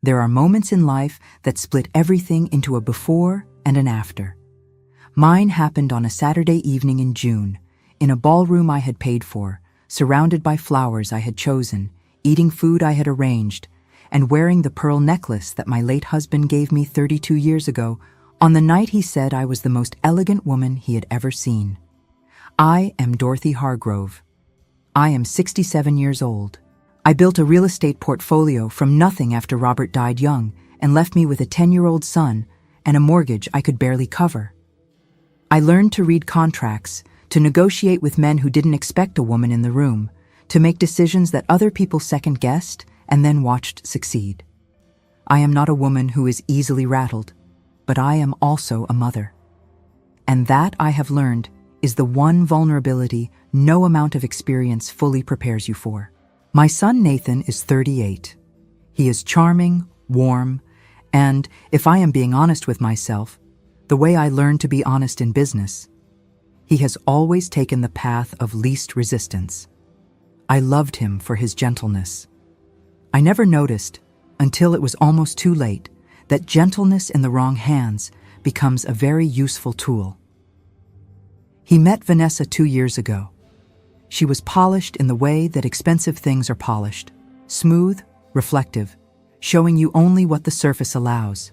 There are moments in life that split everything into a before and an after. Mine happened on a Saturday evening in June, in a ballroom I had paid for, surrounded by flowers I had chosen, eating food I had arranged, and wearing the pearl necklace that my late husband gave me 32 years ago, on the night he said I was the most elegant woman he had ever seen. I am Dorothy Hargrove. I am 67 years old. I built a real estate portfolio from nothing after Robert died young and left me with a 10-year-old son and a mortgage I could barely cover. I learned to read contracts, to negotiate with men who didn't expect a woman in the room, to make decisions that other people second-guessed and then watched succeed. I am not a woman who is easily rattled, but I am also a mother. And that, I have learned, is the one vulnerability no amount of experience fully prepares you for. My son Nathan is 38. He is charming, warm, and, if I am being honest with myself, the way I learned to be honest in business, he has always taken the path of least resistance. I loved him for his gentleness. I never noticed, until it was almost too late, that gentleness in the wrong hands becomes a very useful tool. He met Vanessa 2 years ago. She was polished in the way that expensive things are polished, smooth, reflective, showing you only what the surface allows.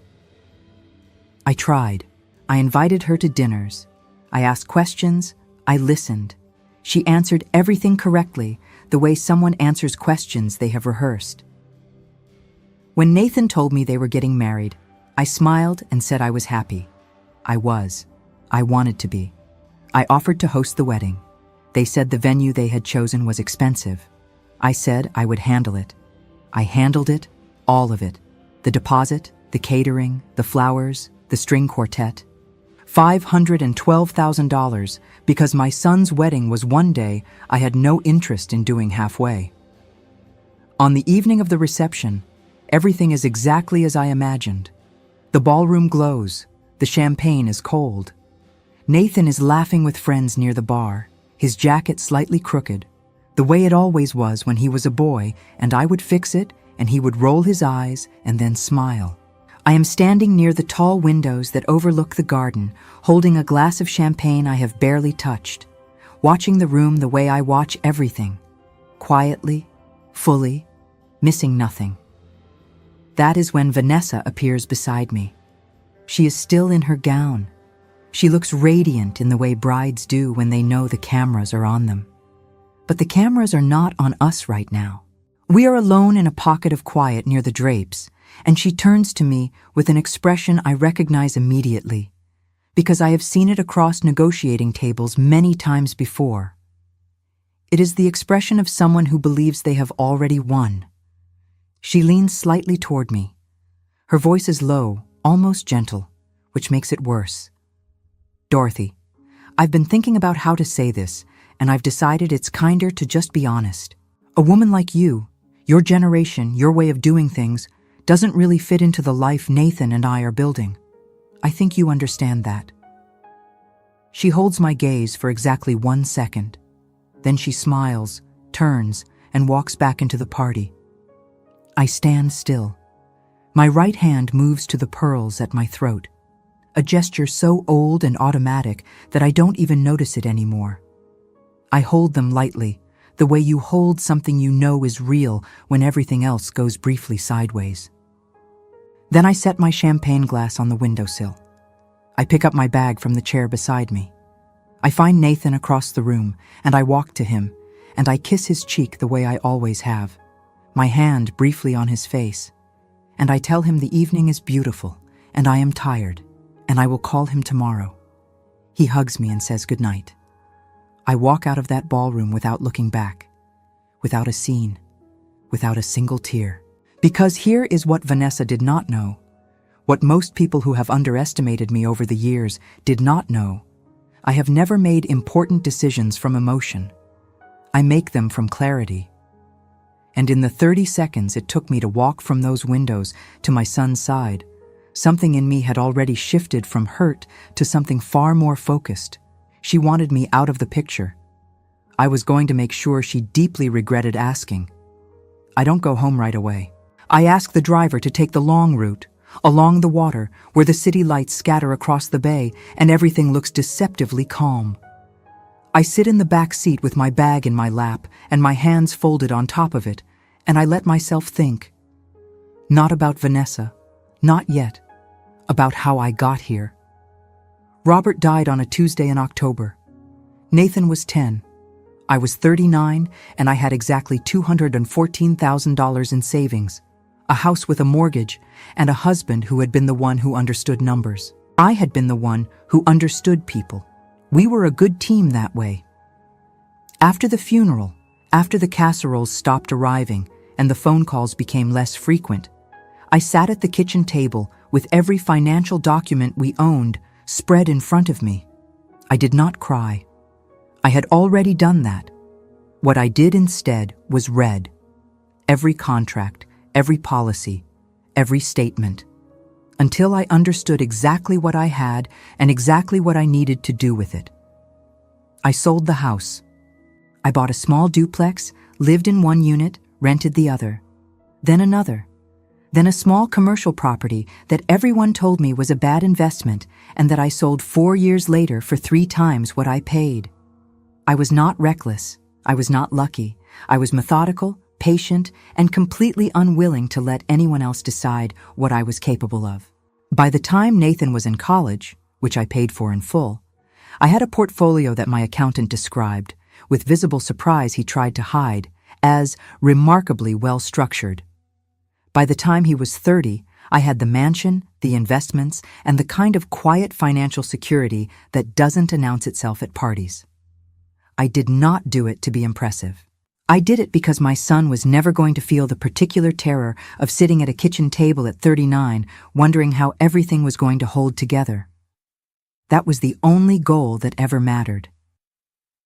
I tried. I invited her to dinners. I asked questions. I listened. She answered everything correctly, the way someone answers questions they have rehearsed. When Nathan told me they were getting married, I smiled and said I was happy. I was. I wanted to be. I offered to host the wedding. They said the venue they had chosen was expensive. I said I would handle it. I handled it, all of it. The deposit, the catering, the flowers, the string quartet. $512,000 because my son's wedding was one day I had no interest in doing halfway. On the evening of the reception, everything is exactly as I imagined. The ballroom glows. The champagne is cold. Nathan is laughing with friends near the bar, his jacket slightly crooked, the way it always was when he was a boy, and I would fix it, and he would roll his eyes and then smile. I am standing near the tall windows that overlook the garden, holding a glass of champagne I have barely touched, watching the room the way I watch everything, quietly, fully, missing nothing. That is when Vanessa appears beside me. She is still in her gown. She looks radiant in the way brides do when they know the cameras are on them. But the cameras are not on us right now. We are alone in a pocket of quiet near the drapes, and she turns to me with an expression I recognize immediately, because I have seen it across negotiating tables many times before. It is the expression of someone who believes they have already won. She leans slightly toward me. Her voice is low, almost gentle, which makes it worse. Dorothy, I've been thinking about how to say this, and I've decided it's kinder to just be honest. A woman like you, your generation, your way of doing things, doesn't really fit into the life Nathan and I are building. I think you understand that. She holds my gaze for exactly 1 second. Then she smiles, turns, and walks back into the party. I stand still. My right hand moves to the pearls at my throat, a gesture so old and automatic that I don't even notice it anymore. I hold them lightly, the way you hold something you know is real when everything else goes briefly sideways. Then I set my champagne glass on the windowsill. I pick up my bag from the chair beside me. I find Nathan across the room, and I walk to him, and I kiss his cheek the way I always have, my hand briefly on his face, and I tell him the evening is beautiful, and I am tired, and I will call him tomorrow. He hugs me and says goodnight. I walk out of that ballroom without looking back, without a scene, without a single tear. Because here is what Vanessa did not know, what most people who have underestimated me over the years did not know. I have never made important decisions from emotion. I make them from clarity. And in the 30 seconds it took me to walk from those windows to my son's side, something in me had already shifted from hurt to something far more focused. She wanted me out of the picture. I was going to make sure she deeply regretted asking. I don't go home right away. I ask the driver to take the long route, along the water, where the city lights scatter across the bay and everything looks deceptively calm. I sit in the back seat with my bag in my lap and my hands folded on top of it, and I let myself think. Not about Vanessa, not yet, about how I got here. Robert died on a Tuesday in October. Nathan was 10. I was 39, and I had exactly $214,000 in savings, a house with a mortgage, and a husband who had been the one who understood numbers. I had been the one who understood people. We were a good team that way. After the funeral, after the casseroles stopped arriving and the phone calls became less frequent, I sat at the kitchen table with every financial document we owned spread in front of me. I did not cry. I had already done that. What I did instead was read. Every contract, every policy, every statement, until I understood exactly what I had and exactly what I needed to do with it. I sold the house. I bought a small duplex, lived in one unit, rented the other, then another, then a small commercial property that everyone told me was a bad investment and that I sold 4 years later for 3 times what I paid. I was not reckless. I was not lucky. I was methodical, patient, and completely unwilling to let anyone else decide what I was capable of. By the time Nathan was in college, which I paid for in full, I had a portfolio that my accountant described, with visible surprise he tried to hide, as remarkably well-structured. By the time he was 30, I had the mansion, the investments, and the kind of quiet financial security that doesn't announce itself at parties. I did not do it to be impressive. I did it because my son was never going to feel the particular terror of sitting at a kitchen table at 39, wondering how everything was going to hold together. That was the only goal that ever mattered.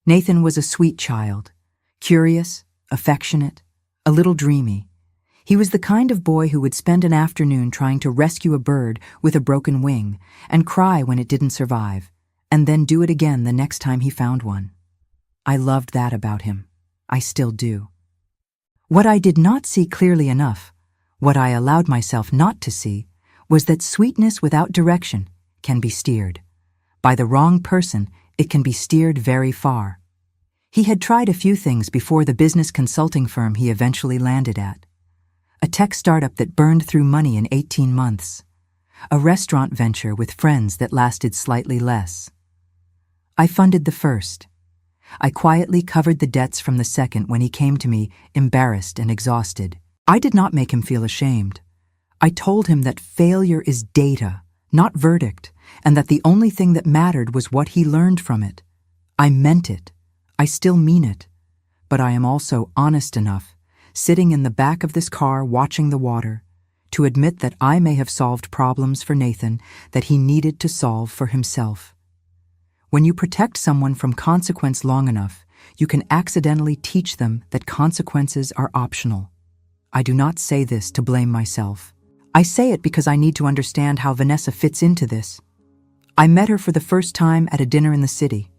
Nathan was a sweet child, curious, affectionate, a little dreamy. He was the kind of boy who would spend an afternoon trying to rescue a bird with a broken wing and cry when it didn't survive, and then do it again the next time he found one. I loved that about him. I still do. What I did not see clearly enough, what I allowed myself not to see, was that sweetness without direction can be steered. By the wrong person, it can be steered very far. He had tried a few things before the business consulting firm he eventually landed at. A tech startup that burned through money in 18 months. A restaurant venture with friends that lasted slightly less. I funded the first. I quietly covered the debts from the second when he came to me, embarrassed and exhausted. I did not make him feel ashamed. I told him that failure is data, not verdict, and that the only thing that mattered was what he learned from it. I meant it. I still mean it. But I am also honest enough, sitting in the back of this car watching the water, to admit that I may have solved problems for Nathan that he needed to solve for himself. When you protect someone from consequence long enough, you can accidentally teach them that consequences are optional. I do not say this to blame myself. I say it because I need to understand how Vanessa fits into this. I met her for the first time at a dinner in the city.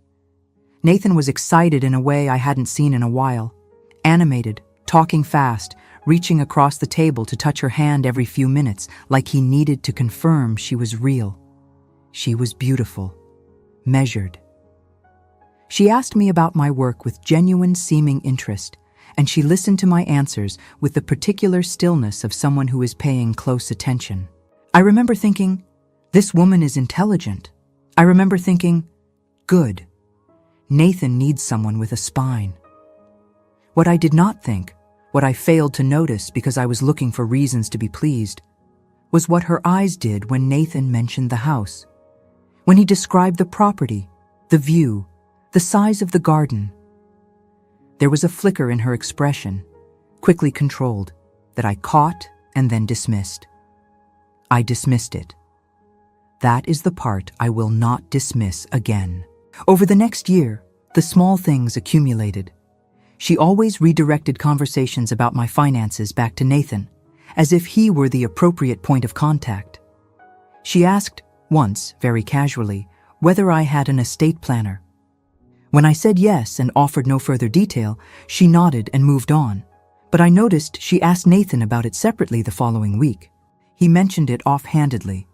Nathan was excited in a way I hadn't seen in a while, animated, talking fast, reaching across the table to touch her hand every few minutes like he needed to confirm she was real. She was beautiful. Measured. She asked me about my work with genuine seeming interest, and she listened to my answers with the particular stillness of someone who is paying close attention. I remember thinking, this woman is intelligent. I remember thinking, good. Nathan needs someone with a spine. What I did not think, what I failed to notice because I was looking for reasons to be pleased, was what her eyes did when Nathan mentioned the house. When he described the property, the view, the size of the garden. There was a flicker in her expression, quickly controlled, that I caught and then dismissed. I dismissed it. That is the part I will not dismiss again. Over the next year, the small things accumulated. She always redirected conversations about my finances back to Nathan, as if he were the appropriate point of contact. She asked, once, very casually, whether I had an estate planner. When I said yes and offered no further detail, she nodded and moved on, But I noticed she asked Nathan about it separately the following week. He mentioned it offhandedly.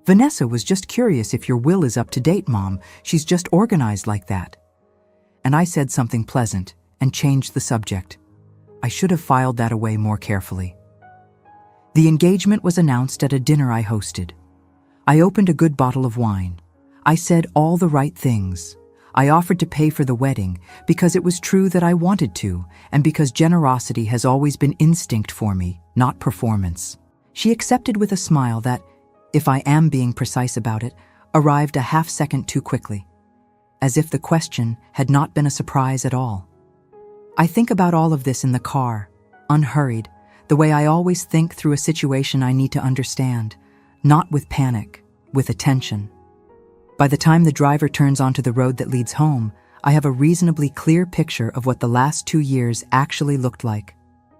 "Vanessa was just curious if your will is up to date, Mom. She's just organized like that." And I said something pleasant and changed the subject. I should have filed that away more carefully. The engagement was announced at a dinner I hosted. I opened a good bottle of wine. I said all the right things. I offered to pay for the wedding because it was true that I wanted to, and because generosity has always been instinct for me, not performance. She accepted with a smile that, if I am being precise about it, arrived a half-second too quickly, as if the question had not been a surprise at all. I think about all of this in the car, unhurried, the way I always think through a situation I need to understand, not with panic, with attention. By the time the driver turns onto the road that leads home, I have a reasonably clear picture of what the last 2 years actually looked like.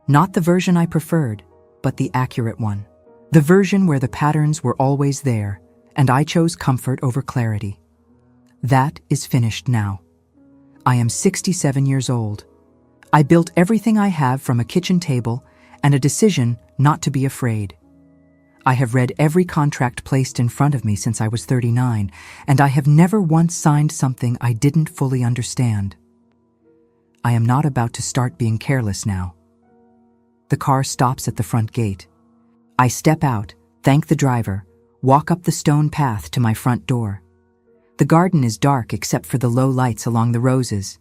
Not the version I preferred, but the accurate one. The version where the patterns were always there, and I chose comfort over clarity. That is finished now. I am 67 years old. I built everything I have from a kitchen table and a decision not to be afraid. I have read every contract placed in front of me since I was 39, and I have never once signed something I didn't fully understand. I am not about to start being careless now. The car stops at the front gate. I step out, thank the driver, walk up the stone path to my front door. The garden is dark except for the low lights along the roses.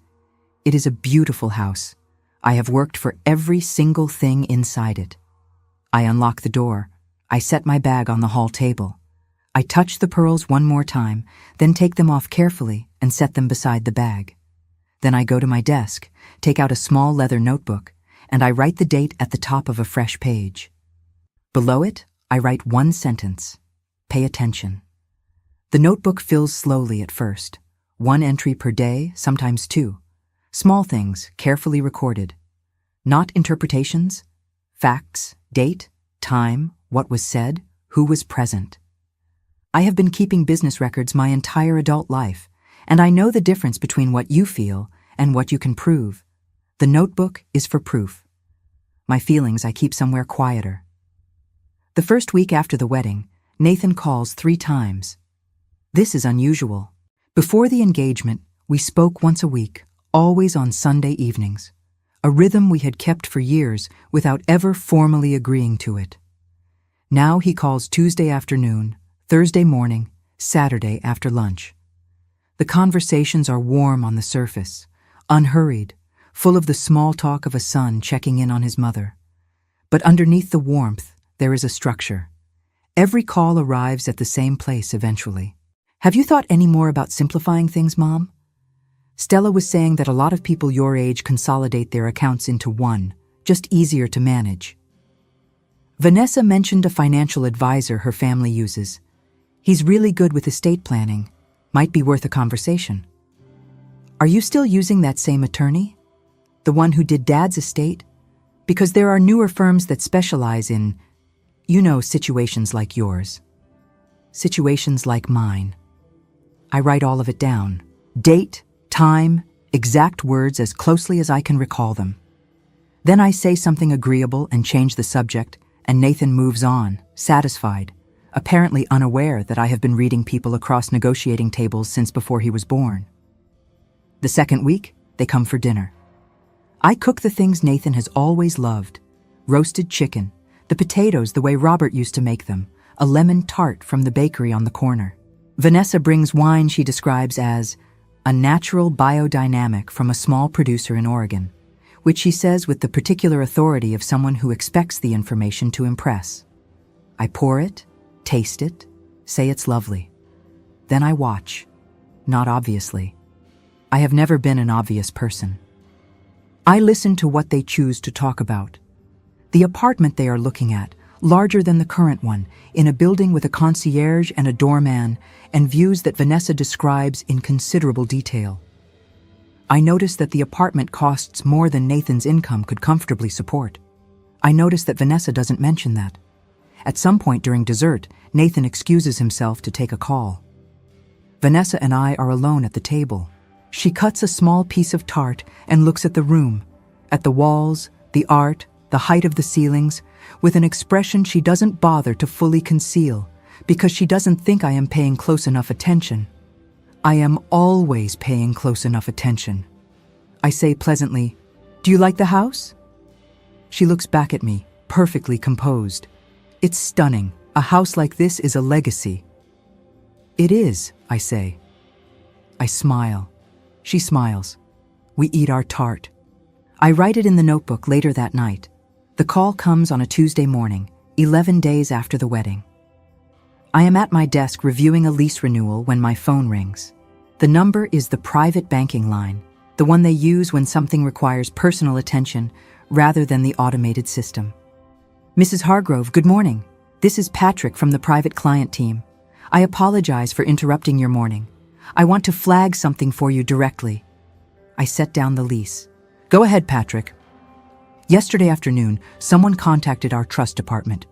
It is a beautiful house. I have worked for every single thing inside it. I unlock the door. I set my bag on the hall table. I touch the pearls one more time, then take them off carefully and set them beside the bag. Then I go to my desk, take out a small leather notebook, and I write the date at the top of a fresh page. Below it, I write one sentence: pay attention. The notebook fills slowly at first. 1 entry per day, sometimes 2. Small things, carefully recorded. Not interpretations. Facts, date, time, what was said, who was present. I have been keeping business records my entire adult life, and I know the difference between what you feel and what you can prove. The notebook is for proof. My feelings I keep somewhere quieter. The first week after the wedding, Nathan calls 3 times. This is unusual. Before the engagement, we spoke once a week, always on Sunday evenings, a rhythm we had kept for years without ever formally agreeing to it. Now he calls Tuesday afternoon, Thursday morning, Saturday after lunch. The conversations are warm on the surface, unhurried, full of the small talk of a son checking in on his mother. But underneath the warmth, there is a structure. Every call arrives at the same place eventually. "Have you thought any more about simplifying things, Mom? Stella was saying that a lot of people your age consolidate their accounts into one, just easier to manage." Vanessa mentioned a financial advisor her family uses. He's really good with estate planning. Might be worth a conversation. "Are you still using that same attorney? The one who did Dad's estate? Because there are newer firms that specialize in, situations like yours. Situations like mine." I write all of it down. Date, time, exact words as closely as I can recall them. Then I say something agreeable and change the subject, and Nathan moves on, satisfied, apparently unaware that I have been reading people across negotiating tables since before he was born. The second week, they come for dinner. I cook the things Nathan has always loved: roasted chicken, the potatoes the way Robert used to make them, a lemon tart from the bakery on the corner. Vanessa brings wine she describes as a natural biodynamic from a small producer in Oregon, which she says with the particular authority of someone who expects the information to impress. I pour it, taste it, say it's lovely. Then I watch, not obviously. I have never been an obvious person. I listen to what they choose to talk about. The apartment they are looking at, larger than the current one, in a building with a concierge and a doorman, and views that Vanessa describes in considerable detail. I notice that the apartment costs more than Nathan's income could comfortably support. I notice that Vanessa doesn't mention that. At some point during dessert, Nathan excuses himself to take a call. Vanessa and I are alone at the table. She cuts a small piece of tart and looks at the room, at the walls, the art, the height of the ceilings, with an expression she doesn't bother to fully conceal, because she doesn't think I am paying close enough attention. I am always paying close enough attention. I say pleasantly, "Do you like the house?" She looks back at me, perfectly composed. It's stunning. A house like this is a legacy. It is, I say. I smile. She smiles. We eat our tart. I write it in the notebook later that night. The call comes on a Tuesday morning, 11 days after the wedding. I am at my desk reviewing a lease renewal when my phone rings. The number is the private banking line, the one they use when something requires personal attention rather than the automated system. "Mrs. Hargrove, good morning. This is Patrick from the private client team. I apologize for interrupting your morning. I want to flag something for you directly." I set down the lease. "Go ahead, Patrick." "Yesterday afternoon, someone contacted our trust department.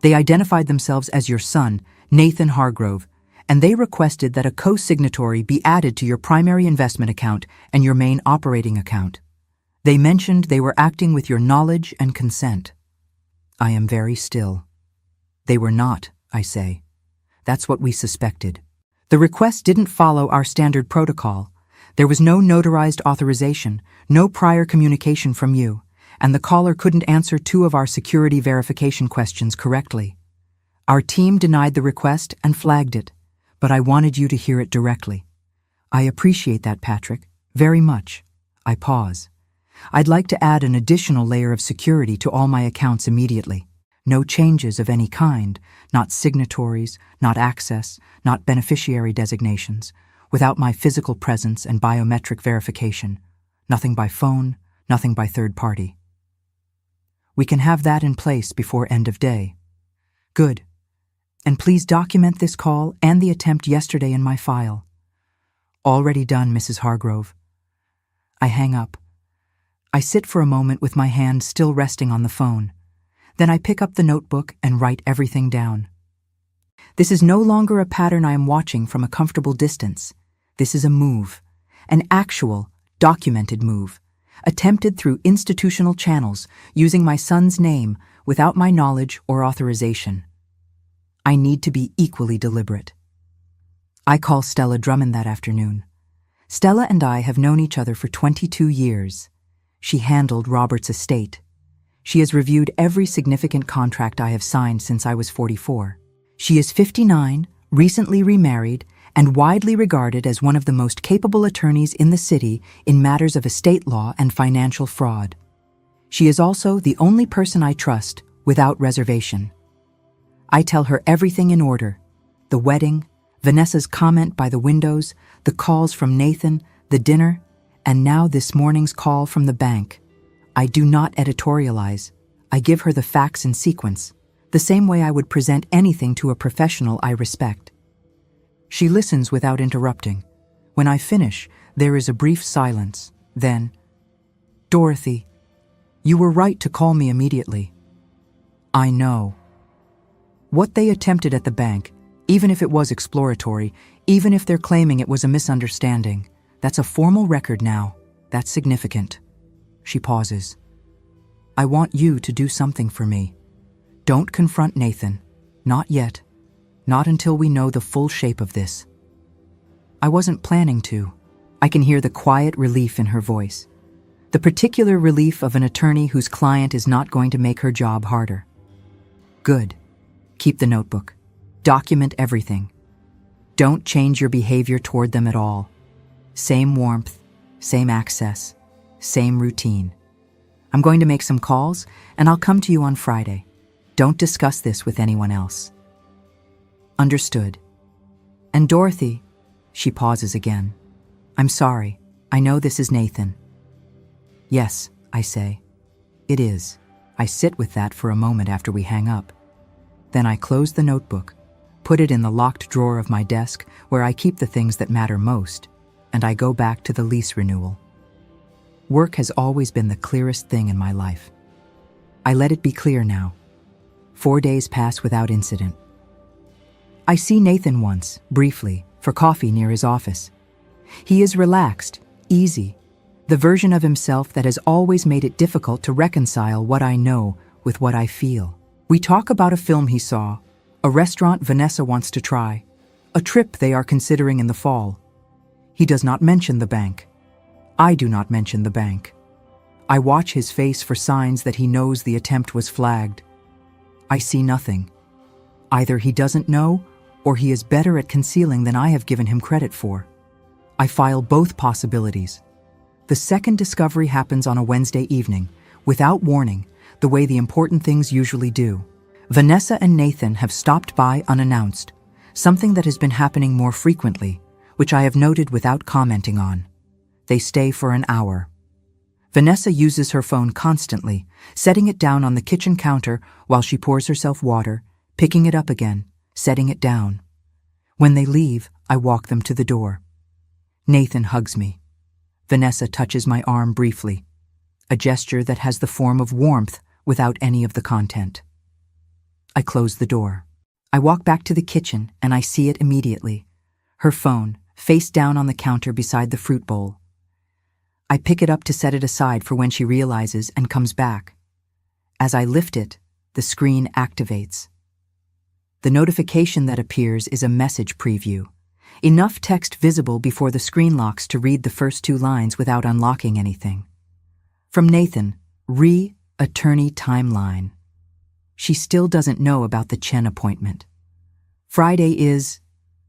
They identified themselves as your son, Nathan Hargrove, and they requested that a co-signatory be added to your primary investment account and your main operating account. They mentioned they were acting with your knowledge and consent." I am very still. "They were not," I say. "That's what we suspected. The request didn't follow our standard protocol. There was no notarized authorization, no prior communication from you, and the caller couldn't answer 2 of our security verification questions correctly. Our team denied the request and flagged it, but I wanted you to hear it directly. I appreciate that, Patrick, very much." I pause. "I'd like to add an additional layer of security to all my accounts immediately. No changes of any kind, not signatories, not access, not beneficiary designations, without my physical presence and biometric verification. Nothing by phone, nothing by third party." "We can have that in place before end of day." "Good. And please document this call and the attempt yesterday in my file." "Already done, Mrs. Hargrove." I hang up. I sit for a moment with my hand still resting on the phone. Then I pick up the notebook and write everything down. This is no longer a pattern I am watching from a comfortable distance. This is a move, an actual, documented move, attempted through institutional channels using my son's name without my knowledge or authorization. I need to be equally deliberate. I call Stella Drummond that afternoon. Stella and I have known each other for 22 years. She handled Robert's estate. She has reviewed every significant contract I have signed since I was 44. She is 59, recently remarried, and widely regarded as one of the most capable attorneys in the city in matters of estate law and financial fraud. She is also the only person I trust without reservation. I tell her everything in order: the wedding, Vanessa's comment by the windows, the calls from Nathan, the dinner, and now this morning's call from the bank. I do not editorialize. I give her the facts in sequence, the same way I would present anything to a professional I respect. She listens without interrupting. When I finish, there is a brief silence. Then, "Dorothy, you were right to call me immediately." I know. What they attempted at the bank, even if it was exploratory, even if they're claiming it was a misunderstanding, that's a formal record now. That's significant. She pauses. "I want you to do something for me. Don't confront Nathan. Not yet. Not until we know the full shape of this." I wasn't planning to. I can hear the quiet relief in her voice. The particular relief of an attorney whose client is not going to make her job harder. "Good. Keep the notebook. Document everything. Don't change your behavior toward them at all. Same warmth, same access, same routine. I'm going to make some calls, and I'll come to you on Friday. Don't discuss this with anyone else." "Understood. And Dorothy," she pauses again, "I'm sorry. I know this is Nathan." "Yes," I say. "It is." I sit with that for a moment after we hang up. Then I close the notebook, put it in the locked drawer of my desk where I keep the things that matter most, and I go back to the lease renewal. Work has always been the clearest thing in my life. I let it be clear now. 4 days pass without incident. I see Nathan once, briefly, for coffee near his office. He is relaxed, easy, The version of himself that has always made it difficult to reconcile what I know with what I feel. We talk about a film he saw, a restaurant Vanessa wants to try, a trip they are considering in the fall. He does not mention the bank. I do not mention the bank. I watch his face for signs that he knows the attempt was flagged. I see nothing. Either he doesn't know, or he is better at concealing than I have given him credit for. I file both possibilities. The second discovery happens on a Wednesday evening, without warning, the way the important things usually do. Vanessa and Nathan have stopped by unannounced, something that has been happening more frequently, which I have noted without commenting on. They stay for an hour. Vanessa uses her phone constantly, setting it down on the kitchen counter while she pours herself water, picking it up again, setting it down. When they leave, I walk them to the door. Nathan hugs me. Vanessa touches my arm briefly, a gesture that has the form of warmth without any of the content. I close the door. I walk back to the kitchen and I see it immediately. Her phone, face down on the counter beside the fruit bowl. I pick it up to set it aside for when she realizes and comes back. As I lift it, the screen activates. The notification that appears is a message preview. Enough text visible before the screen locks to read the first 2 lines without unlocking anything. From Nathan, attorney timeline. She still doesn't know about the Chen appointment. Friday is...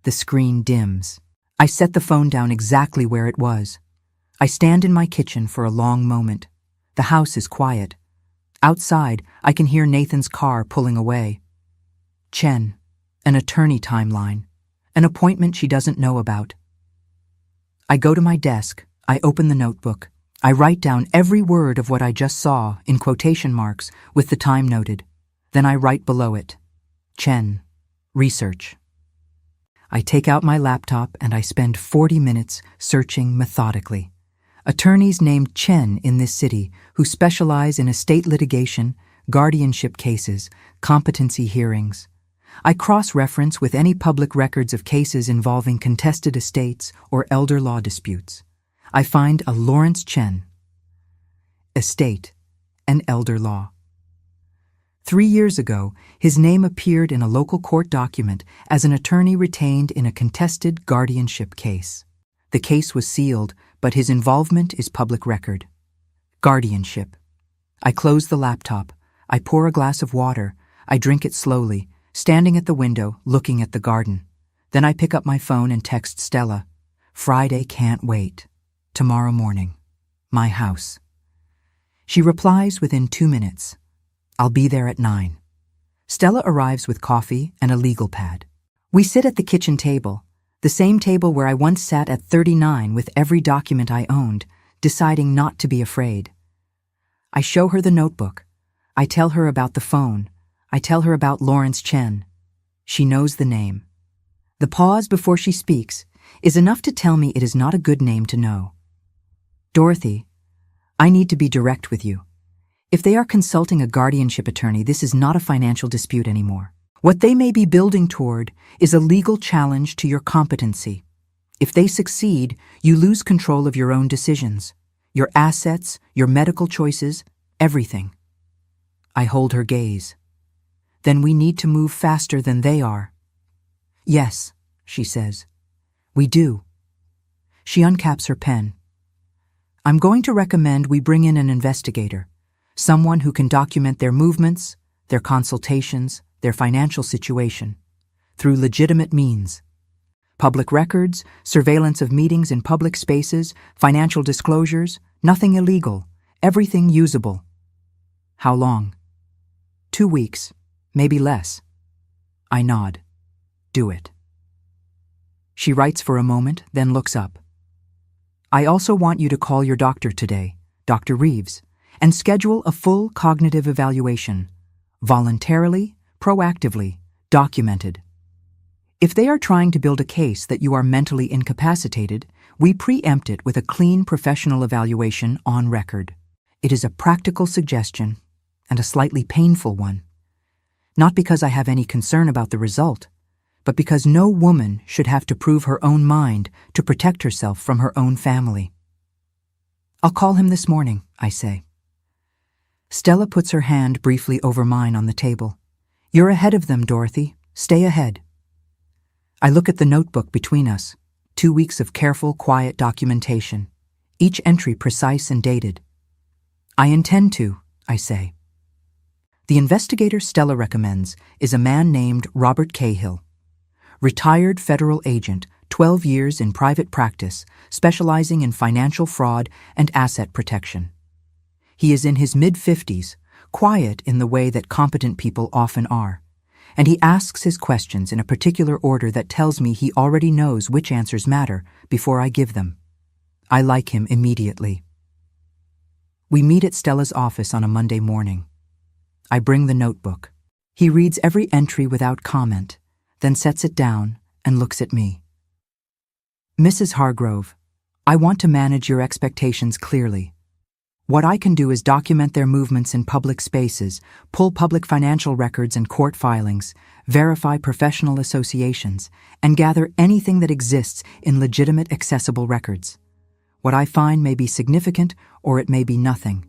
The screen dims. I set the phone down exactly where it was. I stand in my kitchen for a long moment. The house is quiet. Outside, I can hear Nathan's car pulling away. Chen, an attorney timeline, an appointment she doesn't know about. I go to my desk, I open the notebook. I write down every word of what I just saw in quotation marks with the time noted. Then I write below it, Chen, research. I take out my laptop and I spend 40 minutes searching methodically. Attorneys named Chen in this city who specialize in estate litigation, guardianship cases, competency hearings. I cross-reference with any public records of cases involving contested estates or elder law disputes. I find a Lawrence Chen. Estate and elder law. 3 years ago, his name appeared in a local court document as an attorney retained in a contested guardianship case. The case was sealed, but his involvement is public record. Guardianship. I close the laptop. I pour a glass of water. I drink it slowly, standing at the window, looking at the garden. Then I pick up my phone and text Stella. Friday can't wait. Tomorrow morning. My house. She replies within 2 minutes. I'll be there at 9. Stella arrives with coffee and a legal pad. We sit at the kitchen table, the same table where I once sat at 39 with every document I owned, deciding not to be afraid. I show her the notebook. I tell her about the phone. I tell her about Lawrence Chen. She knows the name. The pause before she speaks is enough to tell me it is not a good name to know. Dorothy, I need to be direct with you. If they are consulting a guardianship attorney, this is not a financial dispute anymore. What they may be building toward is a legal challenge to your competency. If they succeed, you lose control of your own decisions, your assets, your medical choices, everything. I hold her gaze. Then we need to move faster than they are. Yes, she says. We do. She uncaps her pen. I'm going to recommend we bring in an investigator. Someone who can document their movements, their consultations, their financial situation, through legitimate means. Public records, surveillance of meetings in public spaces, financial disclosures, nothing illegal, everything usable. How long? 2 weeks, maybe less. I nod. Do it. She writes for a moment, then looks up. I also want you to call your doctor today, Dr. Reeves, and schedule a full cognitive evaluation, voluntarily, proactively, documented. If they are trying to build a case that you are mentally incapacitated, we preempt it with a clean professional evaluation on record. It is a practical suggestion, and a slightly painful one. Not because I have any concern about the result, but because no woman should have to prove her own mind to protect herself from her own family. I'll call him this morning, I say. Stella puts her hand briefly over mine on the table. You're ahead of them, Dorothy. Stay ahead. I look at the notebook between us. 2 weeks of careful, quiet documentation. Each entry precise and dated. I intend to, I say. The investigator Stella recommends is a man named Robert Cahill. Retired federal agent, 12 years in private practice, specializing in financial fraud and asset protection. He is in his mid-50s, quiet in the way that competent people often are, and he asks his questions in a particular order that tells me he already knows which answers matter before I give them. I like him immediately. We meet at Stella's office on a Monday morning. I bring the notebook. He reads every entry without comment, then sets it down and looks at me. Mrs. Hargrove, I want to manage your expectations clearly. What I can do is document their movements in public spaces, pull public financial records and court filings, verify professional associations, and gather anything that exists in legitimate accessible records. What I find may be significant or it may be nothing.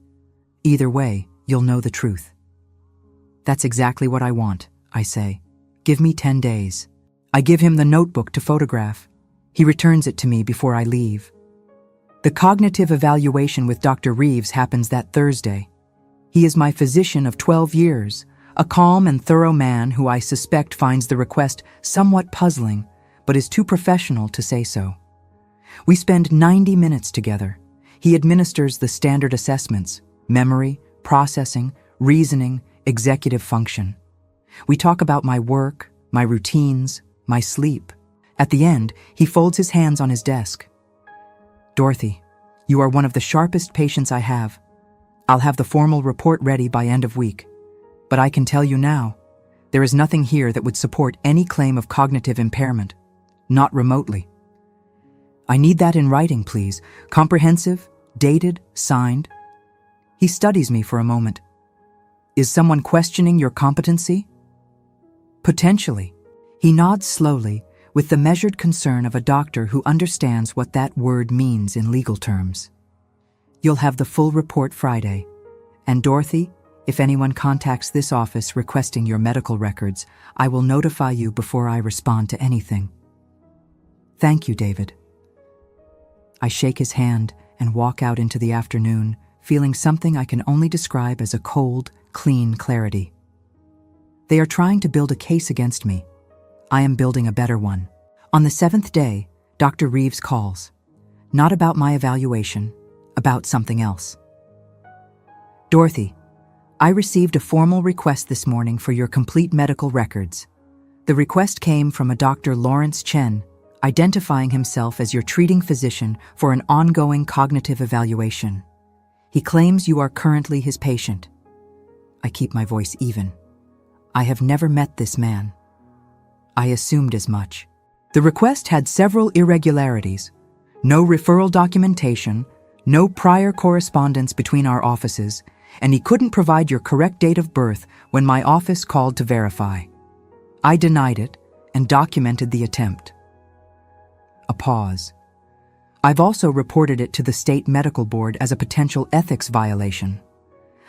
Either way, you'll know the truth. That's exactly what I want, I say. Give me 10 days. I give him the notebook to photograph. He returns it to me before I leave. The cognitive evaluation with Dr. Reeves happens that Thursday. He is my physician of 12 years, a calm and thorough man who I suspect finds the request somewhat puzzling, but is too professional to say so. We spend 90 minutes together. He administers the standard assessments: memory, processing, reasoning, executive function. We talk about my work, my routines, my sleep. At the end, he folds his hands on his desk. Dorothy, you are one of the sharpest patients I have. I'll have the formal report ready by end of week. But I can tell you now, there is nothing here that would support any claim of cognitive impairment. Not remotely. I need that in writing, please. Comprehensive, dated, signed. He studies me for a moment. Is someone questioning your competency? Potentially. He nods slowly, with the measured concern of a doctor who understands what that word means in legal terms. You'll have the full report Friday. And Dorothy, if anyone contacts this office requesting your medical records, I will notify you before I respond to anything. Thank you, David. I shake his hand and walk out into the afternoon, feeling something I can only describe as a cold, clean clarity. They are trying to build a case against me. I am building a better one. On the 7th day, Dr. Reeves calls. Not about my evaluation, about something else. Dorothy, I received a formal request this morning for your complete medical records. The request came from a Dr. Lawrence Chen, identifying himself as your treating physician for an ongoing cognitive evaluation. He claims you are currently his patient. I keep my voice even. I have never met this man. I assumed as much. The request had several irregularities. No referral documentation, no prior correspondence between our offices, and he couldn't provide your correct date of birth when my office called to verify. I denied it and documented the attempt. A pause. I've also reported it to the state medical board as a potential ethics violation.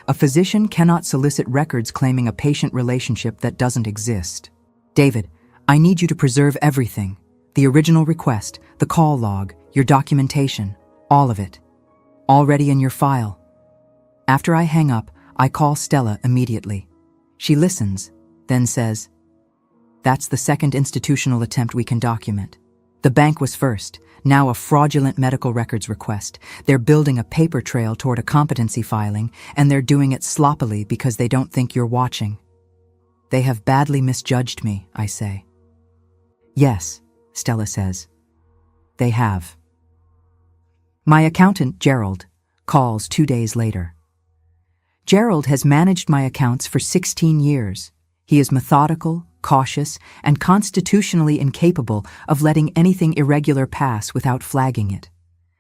A physician cannot solicit records claiming a patient relationship that doesn't exist. David, I need you to preserve everything. The original request, the call log, your documentation, all of it. Already in your file. After I hang up, I call Stella immediately. She listens, then says, "That's the second institutional attempt we can document. The bank was first, now a fraudulent medical records request. They're building a paper trail toward a competency filing, and they're doing it sloppily because they don't think you're watching." They have badly misjudged me, I say. Yes, Stella says. They have. My accountant, Gerald, calls 2 days later. Gerald has managed my accounts for 16 years. He is methodical, cautious, and constitutionally incapable of letting anything irregular pass without flagging it.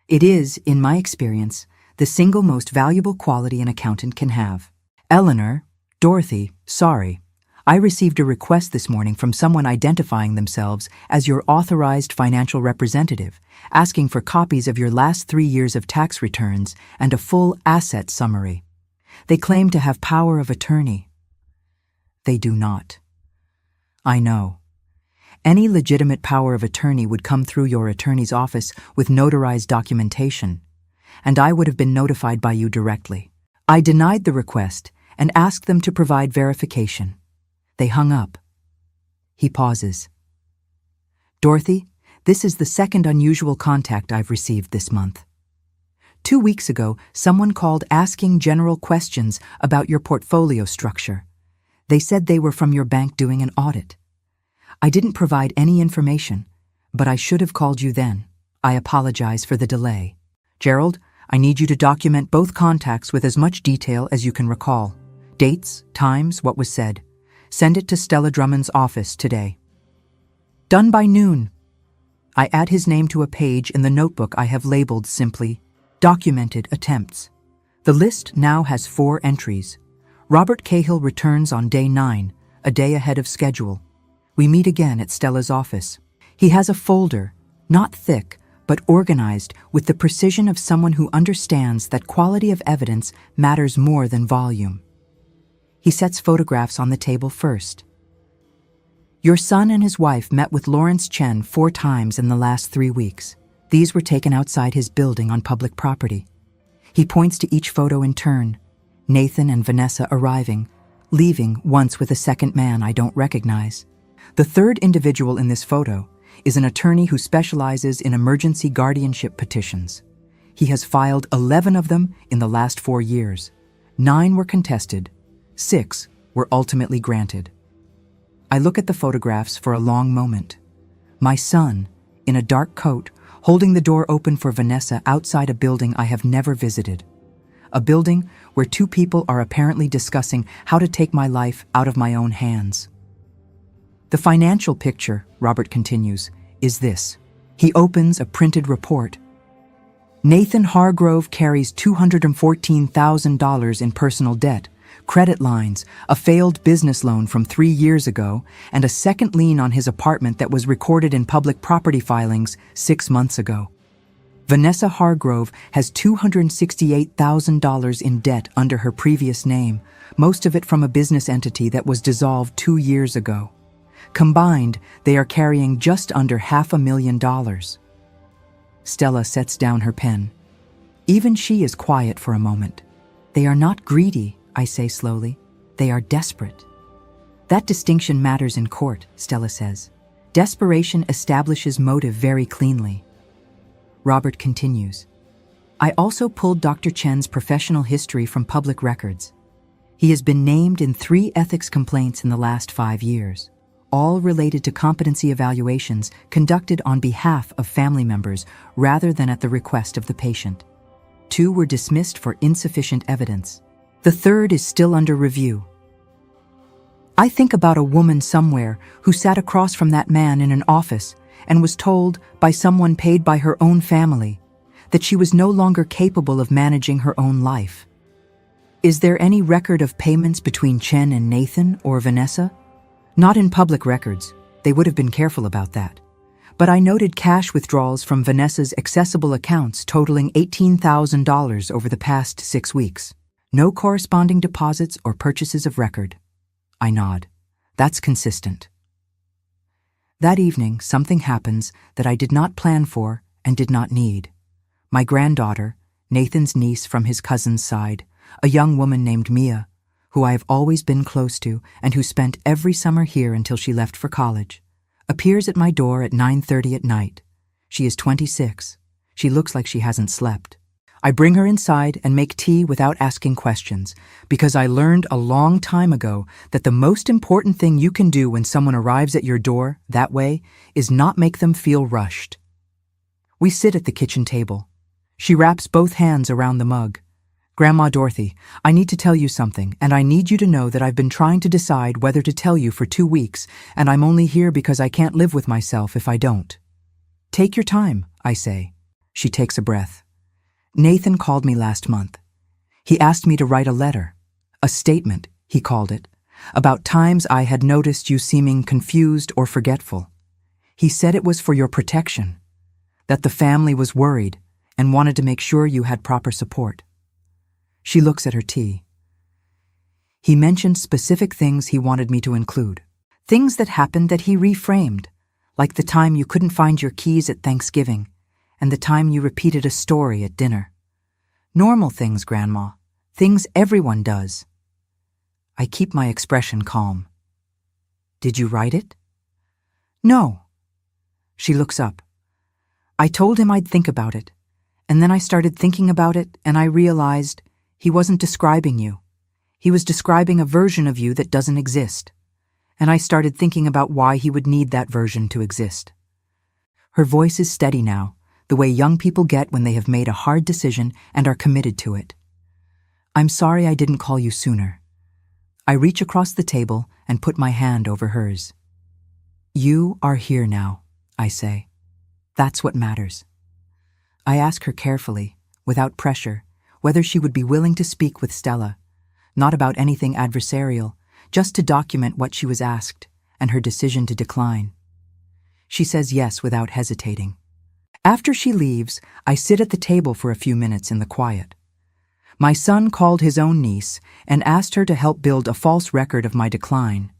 It is, in my experience, the single most valuable quality an accountant can have. Eleanor, Dorothy, sorry. I received a request this morning from someone identifying themselves as your authorized financial representative, asking for copies of your last 3 years of tax returns and a full asset summary. They claim to have power of attorney. They do not. I know. Any legitimate power of attorney would come through your attorney's office with notarized documentation, and I would have been notified by you directly. I denied the request and asked them to provide verification. They hung up. He pauses. Dorothy, this is the second unusual contact I've received this month. 2 weeks ago, someone called asking general questions about your portfolio structure. They said they were from your bank doing an audit. I didn't provide any information, but I should have called you then. I apologize for the delay. Gerald, I need you to document both contacts with as much detail as you can recall. Dates, times, what was said. Send it to Stella Drummond's office today. Done by noon. I add his name to a page in the notebook I have labeled simply, Documented Attempts. The list now has 4 entries. Robert Cahill returns on day 9, a day ahead of schedule. We meet again at Stella's office. He has a folder, not thick, but organized with the precision of someone who understands that quality of evidence matters more than volume. He sets photographs on the table first. Your son and his wife met with Lawrence Chen 4 times in the last 3 weeks. These were taken outside his building on public property. He points to each photo in turn, Nathan and Vanessa arriving, leaving once with a second man I don't recognize. The third individual in this photo is an attorney who specializes in emergency guardianship petitions. He has filed 11 of them in the last 4 years. 9 were contested. 6 were ultimately granted. I look at the photographs for a long moment. My son, in a dark coat, holding the door open for Vanessa outside a building I have never visited. A building where 2 people are apparently discussing how to take my life out of my own hands. The financial picture, Robert continues, is this. He opens a printed report. Nathan Hargrove carries $214,000 in personal debt, credit lines, a failed business loan from 3 years ago, and a second lien on his apartment that was recorded in public property filings 6 months ago. Vanessa Hargrove has $268,000 in debt under her previous name, most of it from a business entity that was dissolved 2 years ago. Combined, they are carrying just under $500,000. Stella sets down her pen. Even she is quiet for a moment. They are not greedy, I say slowly. They are desperate. That distinction matters in court, Stella says. Desperation establishes motive very cleanly. Robert continues. I also pulled Dr. Chen's professional history from public records. He has been named in 3 ethics complaints in the last 5 years, all related to competency evaluations conducted on behalf of family members rather than at the request of the patient. 2 were dismissed for insufficient evidence. The 3rd is still under review. I think about a woman somewhere who sat across from that man in an office and was told by someone paid by her own family that she was no longer capable of managing her own life. Is there any record of payments between Chen and Nathan or Vanessa? Not in public records. They would have been careful about that. But I noted cash withdrawals from Vanessa's accessible accounts totaling $18,000 over the past 6 weeks. No corresponding deposits or purchases of record. I nod. That's consistent. That evening, something happens that I did not plan for and did not need. My granddaughter, Nathan's niece from his cousin's side, a young woman named Mia, who I have always been close to and who spent every summer here until she left for college, appears at my door at 9:30 at night. She is 26. She looks like she hasn't slept. I bring her inside and make tea without asking questions, because I learned a long time ago that the most important thing you can do when someone arrives at your door that way is not make them feel rushed. We sit at the kitchen table. She wraps both hands around the mug. Grandma Dorothy, I need to tell you something, and I need you to know that I've been trying to decide whether to tell you for 2 weeks, and I'm only here because I can't live with myself if I don't. Take your time, I say. She takes a breath. Nathan called me last month. He asked me to write a letter. A statement, he called it. about times I had noticed you seeming confused or forgetful. He said it was for your protection, that the family was worried and wanted to make sure you had proper support. She looks at her tea. He mentioned specific things he wanted me to include. Things that happened that he reframed, like the time you couldn't find your keys at Thanksgiving and the time you repeated a story at dinner. Normal things, Grandma. Things everyone does. I keep my expression calm. Did you write it? No. She looks up. I told him I'd think about it, and then I started thinking about it and I realized he wasn't describing you. He was describing a version of you that doesn't exist. And I started thinking about why he would need that version to exist. Her voice is steady now, the way young people get when they have made a hard decision and are committed to it. I'm sorry I didn't call you sooner. I reach across the table and put my hand over hers. You are here now, I say. That's what matters. I ask her carefully, without pressure, whether she would be willing to speak with Stella, not about anything adversarial, just to document what she was asked and her decision to decline. She says yes without hesitating. After she leaves, I sit at the table for a few minutes in the quiet. My son called his own niece and asked her to help build a false record of my decline.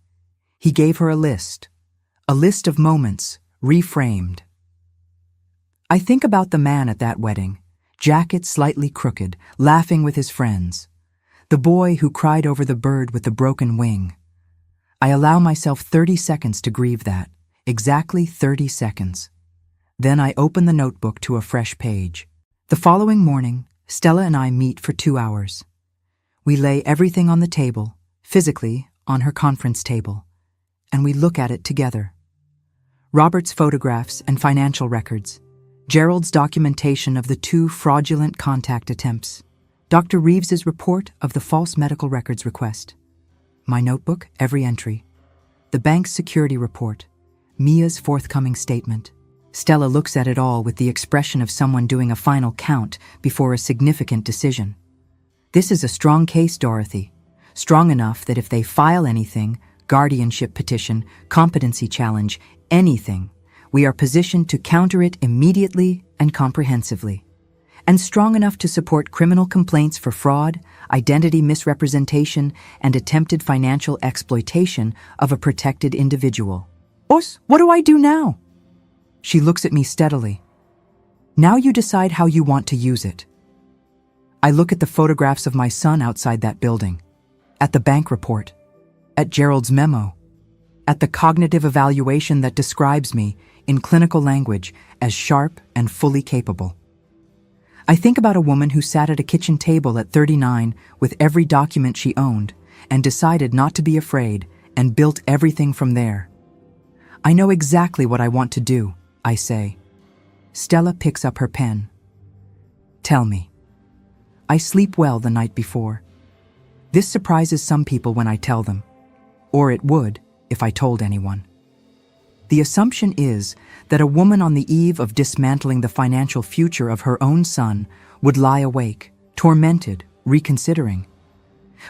He gave her a list of moments, reframed. I think about the man at that wedding, jacket slightly crooked, laughing with his friends. The boy who cried over the bird with the broken wing. I allow myself 30 seconds to grieve that, exactly 30 seconds. Then I open the notebook to a fresh page. The following morning, Stella and I meet for 2 hours. We lay everything on the table, physically on her conference table, and we look at it together. Robert's photographs and financial records, Gerald's documentation of the 2 fraudulent contact attempts, Dr. Reeves's report of the false medical records request, my notebook, every entry, the bank's security report, Mia's forthcoming statement. Stella looks at it all with the expression of someone doing a final count before a significant decision. This is a strong case, Dorothy. Strong enough that if they file anything, guardianship petition, competency challenge, anything, we are positioned to counter it immediately and comprehensively. And strong enough to support criminal complaints for fraud, identity misrepresentation, and attempted financial exploitation of a protected individual. Us, what do I do now? She looks at me steadily. Now you decide how you want to use it. I look at the photographs of my son outside that building, at the bank report, at Gerald's memo, at the cognitive evaluation that describes me, in clinical language, as sharp and fully capable. I think about a woman who sat at a kitchen table at 39 with every document she owned and decided not to be afraid and built everything from there. I know exactly what I want to do, I say. Stella picks up her pen. Tell me. I sleep well the night before. This surprises some people when I tell them, or it would if I told anyone. The assumption is that a woman on the eve of dismantling the financial future of her own son would lie awake, tormented, reconsidering.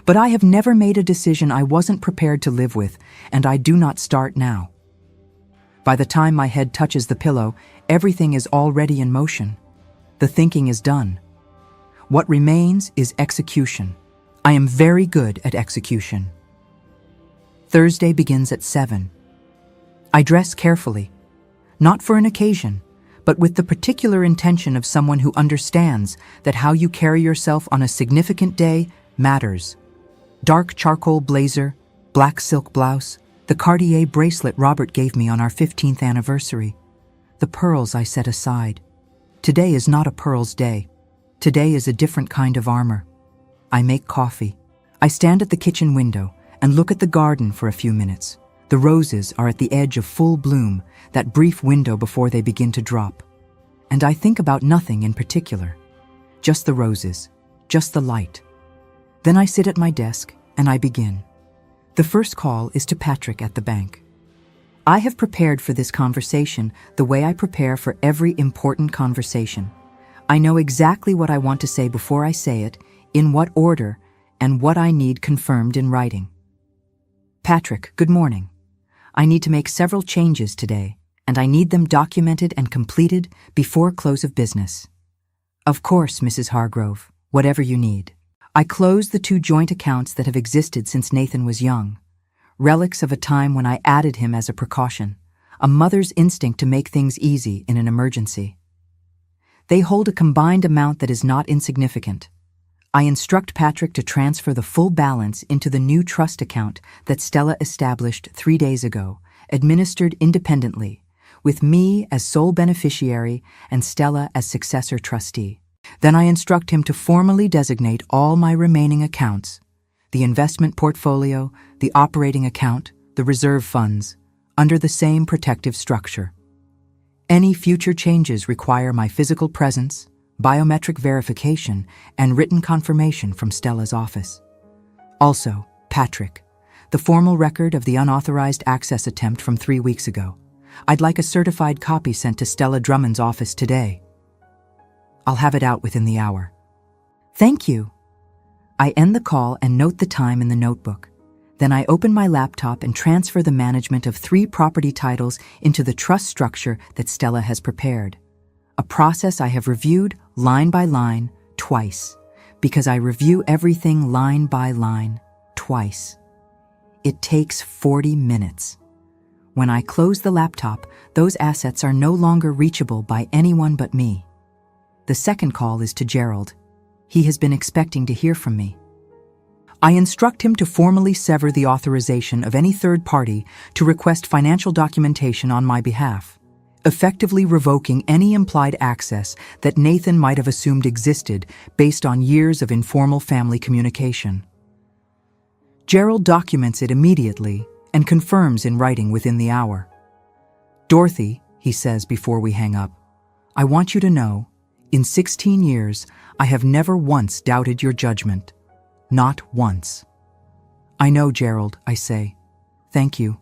But I have never made a decision I wasn't prepared to live with, and I do not start now. By the time my head touches the pillow, everything is already in motion. The thinking is done. What remains is execution. I am very good at execution. Thursday begins at 7. I dress carefully, not for an occasion, but with the particular intention of someone who understands that how you carry yourself on a significant day matters. Dark charcoal blazer, black silk blouse, the Cartier bracelet Robert gave me on our 15th anniversary, the pearls I set aside. Today is not a pearls day. Today is a different kind of armor. I make coffee. I stand at the kitchen window and look at the garden for a few minutes. The roses are at the edge of full bloom, that brief window before they begin to drop. And I think about nothing in particular. Just the roses, just the light. Then I sit at my desk and I begin. The first call is to Patrick at the bank. I have prepared for this conversation the way I prepare for every important conversation. I know exactly what I want to say before I say it, in what order, and what I need confirmed in writing. Patrick, good morning. I need to make several changes today, and I need them documented and completed before close of business. Of course, Mrs. Hargrove, whatever you need. I closed the 2 joint accounts that have existed since Nathan was young, relics of a time when I added him as a precaution, a mother's instinct to make things easy in an emergency. They hold a combined amount that is not insignificant. I instruct Patrick to transfer the full balance into the new trust account that Stella established 3 days ago, administered independently, with me as sole beneficiary and Stella as successor trustee. Then I instruct him to formally designate all my remaining accounts, the investment portfolio, the operating account, the reserve funds, under the same protective structure. Any future changes require my physical presence, biometric verification, and written confirmation from Stella's office. Also, Patrick, the formal record of the unauthorized access attempt from 3 weeks ago. I'd like a certified copy sent to Stella Drummond's office today. I'll have it out within the hour. Thank you. I end the call and note the time in the notebook. Then I open my laptop and transfer the management of 3 property titles into the trust structure that Stella has prepared. A process I have reviewed line by line twice, because I review everything line by line twice. It takes 40 minutes. When I close the laptop, those assets are no longer reachable by anyone but me. The second call is to Gerald. He has been expecting to hear from me. I instruct him to formally sever the authorization of any third party to request financial documentation on my behalf, effectively revoking any implied access that Nathan might have assumed existed based on years of informal family communication. Gerald documents it immediately and confirms in writing within the hour. Dorothy, he says before we hang up, I want you to know, in 16 years, I have never once doubted your judgment. Not once. I know, Gerald, I say. Thank you.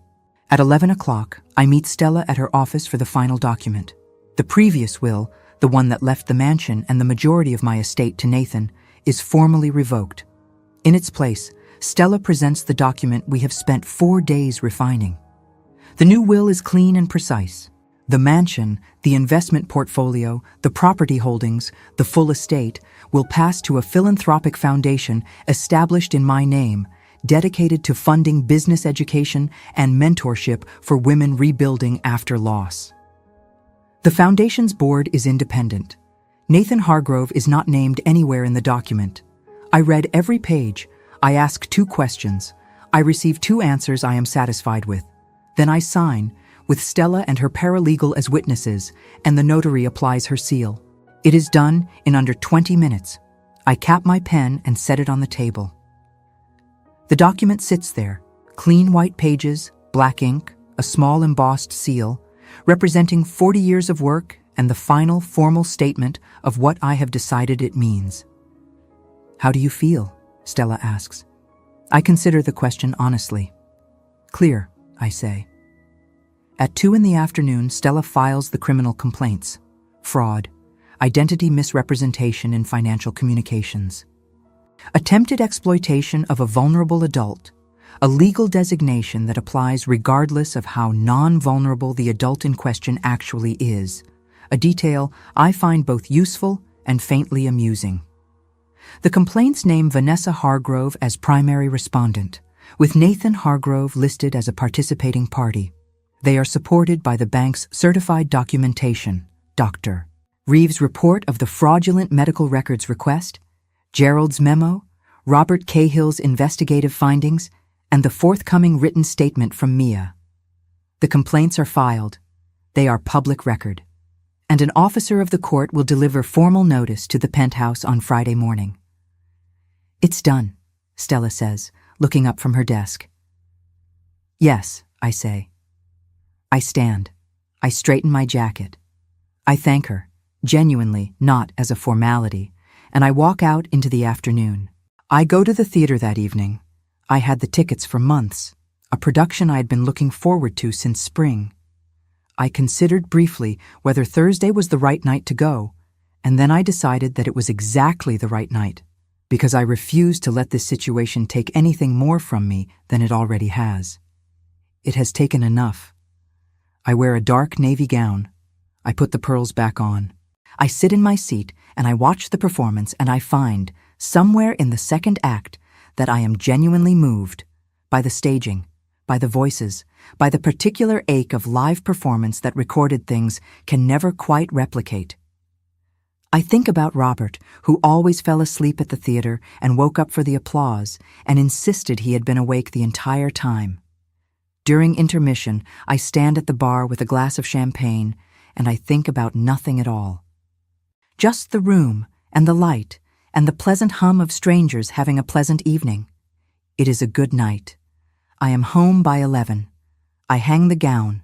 At 11 o'clock, I meet Stella at her office for the final document. The previous will, the one that left the mansion and the majority of my estate to Nathan, is formally revoked. In its place, Stella presents the document we have spent 4 days refining. The new will is clean and precise. The mansion, the investment portfolio, the property holdings, the full estate will pass to a philanthropic foundation established in my name, dedicated to funding business education and mentorship for women rebuilding after loss. The foundation's board is independent. Nathan Hargrove is not named anywhere in the document. I read every page. I ask 2 questions. I receive 2 answers I am satisfied with. Then I sign, with Stella and her paralegal as witnesses, and the notary applies her seal. It is done in under 20 minutes. I cap my pen and set it on the table. The document sits there, clean white pages, black ink, a small embossed seal, representing 40 years of work and the final formal statement of what I have decided it means. How do you feel? Stella asks. I consider the question honestly. Clear, I say. At 2 in the afternoon, Stella files the criminal complaints: fraud, identity misrepresentation in financial communications, attempted exploitation of a vulnerable adult, a legal designation that applies regardless of how non-vulnerable the adult in question actually is, a detail I find both useful and faintly amusing. The complaints name Vanessa Hargrove as primary respondent, with Nathan Hargrove listed as a participating party. They are supported by the bank's certified documentation, Dr. Reeves' report of the fraudulent medical records request, Gerald's memo, Robert Cahill's investigative findings, and the forthcoming written statement from Mia. The complaints are filed. They are public record. And an officer of the court will deliver formal notice to the penthouse on Friday morning. It's done, Stella says, looking up from her desk. Yes, I say. I stand. I straighten my jacket. I thank her, genuinely, not as a formality, and I walk out into the afternoon. I go to the theater that evening. I had the tickets for months, a production I had been looking forward to since spring. I considered briefly whether Thursday was the right night to go, and then I decided that it was exactly the right night. because I refuse to let this situation take anything more from me than it already has. It has taken enough. I wear a dark navy gown. I put the pearls back on. I sit in my seat and I watch the performance, and I find, somewhere in the second act, that I am genuinely moved by the staging, by the voices, by the particular ache of live performance that recorded things can never quite replicate. I think about Robert, who always fell asleep at the theater and woke up for the applause and insisted he had been awake the entire time. During intermission, I stand at the bar with a glass of champagne, and I think about nothing at all. Just the room and the light and the pleasant hum of strangers having a pleasant evening. It is a good night. I am home by 11. I hang the gown.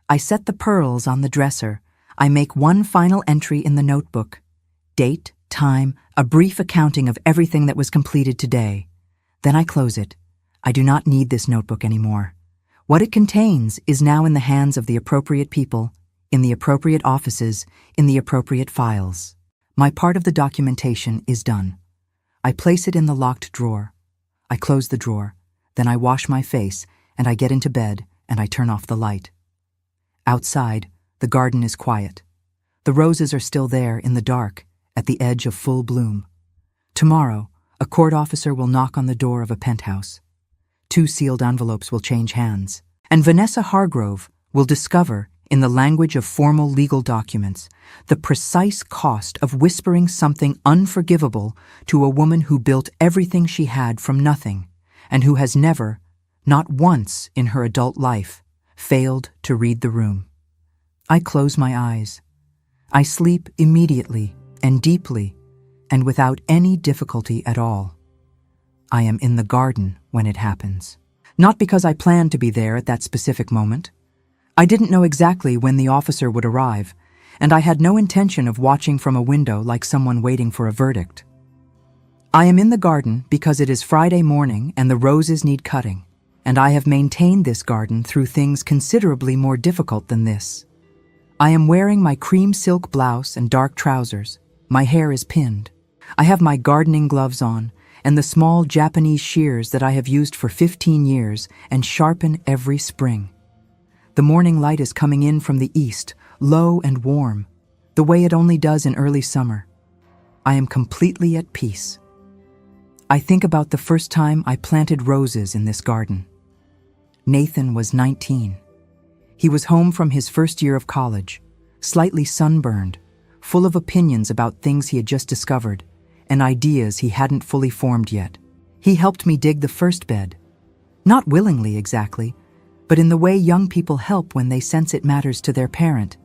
I set the pearls on the dresser. I make one final entry in the notebook. Date, time, a brief accounting of everything that was completed today. Then I close it. I do not need this notebook anymore. What it contains is now in the hands of the appropriate people, in the appropriate offices, in the appropriate files. My part of the documentation is done. I place it in the locked drawer. I close the drawer. Then I wash my face, and I get into bed, and I turn off the light. Outside, the garden is quiet. The roses are still there in the dark, at the edge of full bloom. Tomorrow, a court officer will knock on the door of a penthouse. 2 sealed envelopes will change hands, and Vanessa Hargrove will discover, in the language of formal legal documents, the precise cost of whispering something unforgivable to a woman who built everything she had from nothing, and who has never, not once in her adult life, failed to read the room. I close my eyes. I sleep immediately and deeply, and without any difficulty at all. I am in the garden when it happens. Not because I planned to be there at that specific moment. I didn't know exactly when the officer would arrive, and I had no intention of watching from a window like someone waiting for a verdict. I am in the garden because it is Friday morning and the roses need cutting, and I have maintained this garden through things considerably more difficult than this. I am wearing my cream silk blouse and dark trousers. My hair is pinned. I have my gardening gloves on and the small Japanese shears that I have used for 15 years and sharpen every spring. The morning light is coming in from the east, low and warm, the way it only does in early summer. I am completely at peace. I think about the first time I planted roses in this garden. Nathan was 19. He was home from his first year of college, slightly sunburned, full of opinions about things he had just discovered and ideas he hadn't fully formed yet. He helped me dig the first bed. Not willingly exactly, but in the way young people help when they sense it matters to their parent,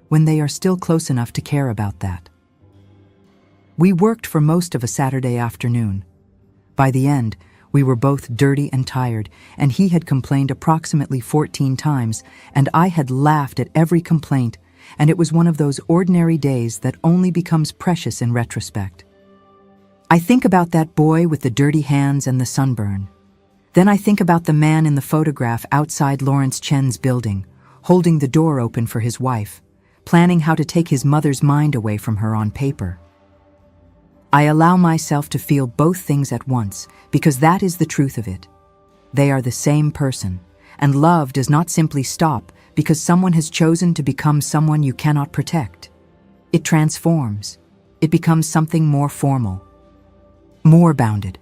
when they are still close enough to care about that. We worked for most of a Saturday afternoon. By the end, we were both dirty and tired, and he had complained approximately 14 times, and I had laughed at every complaint, and it was one of those ordinary days that only becomes precious in retrospect. I think about that boy with the dirty hands and the sunburn. Then I think about the man in the photograph outside Lawrence Chen's building, holding the door open for his wife, planning how to take his mother's mind away from her on paper. I allow myself to feel both things at once, because that is the truth of it. They are the same person, and love does not simply stop because someone has chosen to become someone you cannot protect. It transforms. It becomes something more formal, more bounded.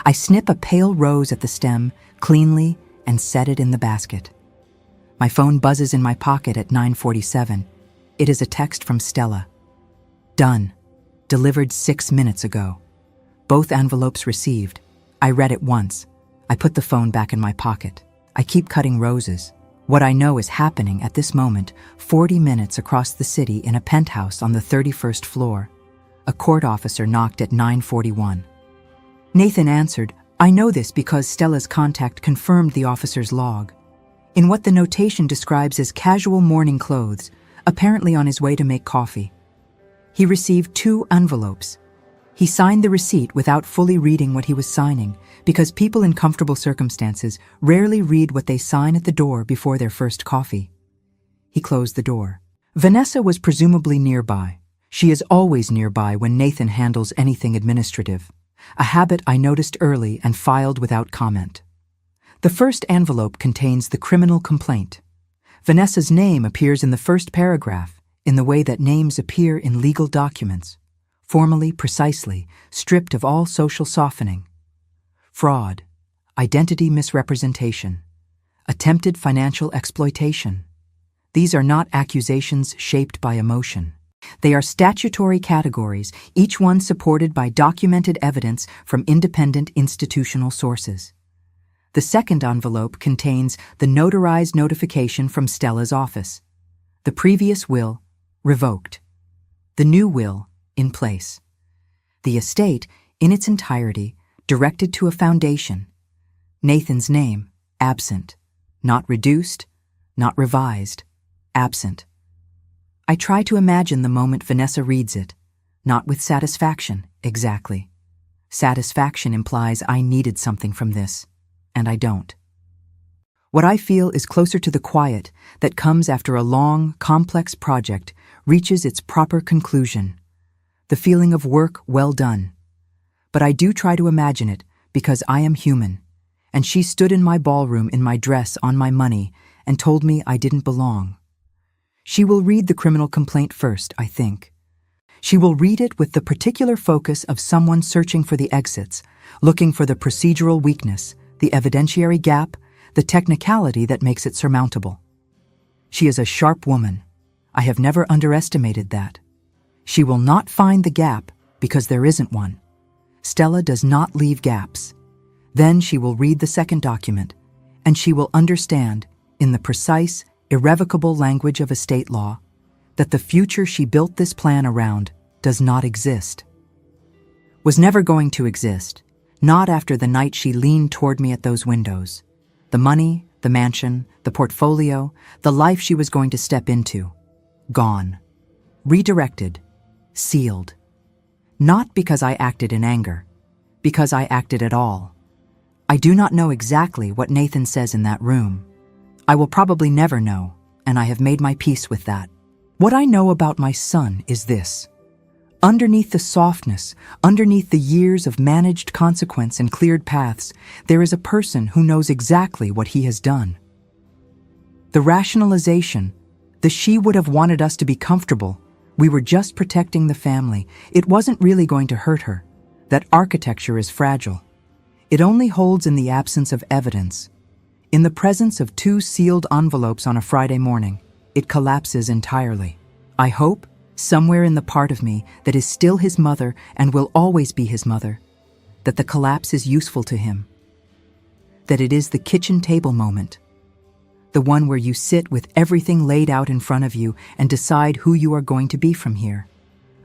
I snip a pale rose at the stem cleanly and set it in the basket. My phone buzzes in my pocket at 9:47. It is a text from Stella. Done. Delivered 6 minutes ago. Both envelopes received. I read it once. I put the phone back in my pocket. I keep cutting roses. What I know is happening at this moment, 40 minutes across the city in a penthouse on the 31st floor. A court officer knocked at 9:41. Nathan answered, I know this because Stella's contact confirmed the officer's log. In what the notation describes as casual morning clothes, apparently on his way to make coffee. He received 2 envelopes. He signed the receipt without fully reading what he was signing, because people in comfortable circumstances rarely read what they sign at the door before their first coffee. He closed the door. Vanessa was presumably nearby. She is always nearby when Nathan handles anything administrative. a habit I noticed early and filed without comment. The first envelope contains the criminal complaint. Vanessa's name appears in the first paragraph, in the way that names appear in legal documents, formally, precisely, stripped of all social softening. Fraud, identity misrepresentation, attempted financial exploitation. These are not accusations shaped by emotion. They are statutory categories, each one supported by documented evidence from independent institutional sources. The second envelope contains the notarized notification from Stella's office. The previous will, revoked. The new will, in place. The estate, in its entirety, directed to a foundation. Nathan's name, absent. Not reduced, not revised, absent. I try to imagine the moment Vanessa reads it, not with satisfaction, exactly. Satisfaction implies I needed something from this, and I don't. What I feel is closer to the quiet that comes after a long, complex project reaches its proper conclusion. The feeling of work well done. But I do try to imagine it because I am human, and she stood in my ballroom in my dress on my money and told me I didn't belong. She will read the criminal complaint first, I think. She will read it with the particular focus of someone searching for the exits, looking for the procedural weakness, the evidentiary gap, the technicality that makes it surmountable. She is a sharp woman. I have never underestimated that. She will not find the gap because there isn't one. Stella does not leave gaps. Then she will read the second document, and she will understand, in the precise, irrevocable language of estate law, that the future she built this plan around does not exist. Was never going to exist, not after the night she leaned toward me at those windows. The money, the mansion, the portfolio, the life she was going to step into. Gone. Redirected. Sealed. Not because I acted in anger, because I acted at all. I do not know exactly what Nathan says in that room. I will probably never know, and I have made my peace with that. What I know about my son is this. Underneath the softness, underneath the years of managed consequence and cleared paths, there is a person who knows exactly what he has done. The rationalization, the she would have wanted us to be comfortable, we were just protecting the family, it wasn't really going to hurt her. That architecture is fragile. It only holds in the absence of evidence. In the presence of 2 sealed envelopes on a Friday morning, it collapses entirely. I hope, somewhere in the part of me that is still his mother and will always be his mother, that the collapse is useful to him. That it is the kitchen table moment. The one where you sit with everything laid out in front of you and decide who you are going to be from here.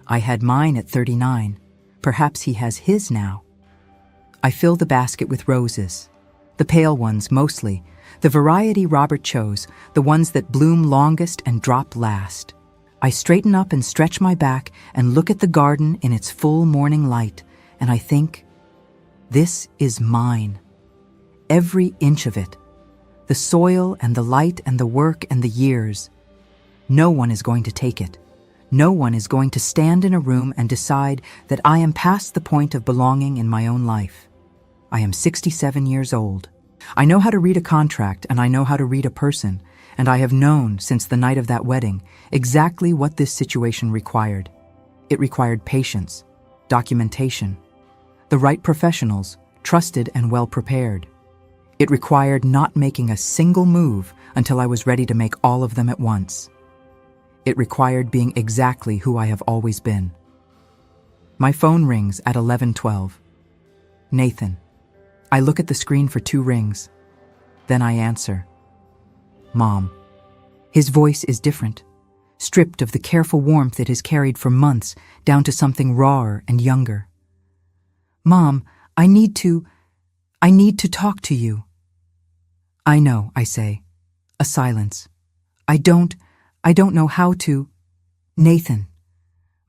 I had mine at 39. Perhaps he has his now. I fill the basket with roses. The pale ones, mostly. The variety Robert chose, the ones that bloom longest and drop last. I straighten up and stretch my back and look at the garden in its full morning light, and I think, this is mine. Every inch of it. The soil and the light and the work and the years. No one is going to take it. No one is going to stand in a room and decide that I am past the point of belonging in my own life. I am 67 years old. I know how to read a contract and I know how to read a person, and I have known since the night of that wedding exactly what this situation required. It required patience, documentation, the right professionals, trusted and well prepared. It required not making a single move until I was ready to make all of them at once. It required being exactly who I have always been. My phone rings at 11:12. Nathan. I look at the screen for 2 rings. Then I answer. Mom. His voice is different, stripped of the careful warmth it has carried for months down to something rawer and younger. Mom, I need to talk to you. I know, I say. A silence. I don't know how to. Nathan.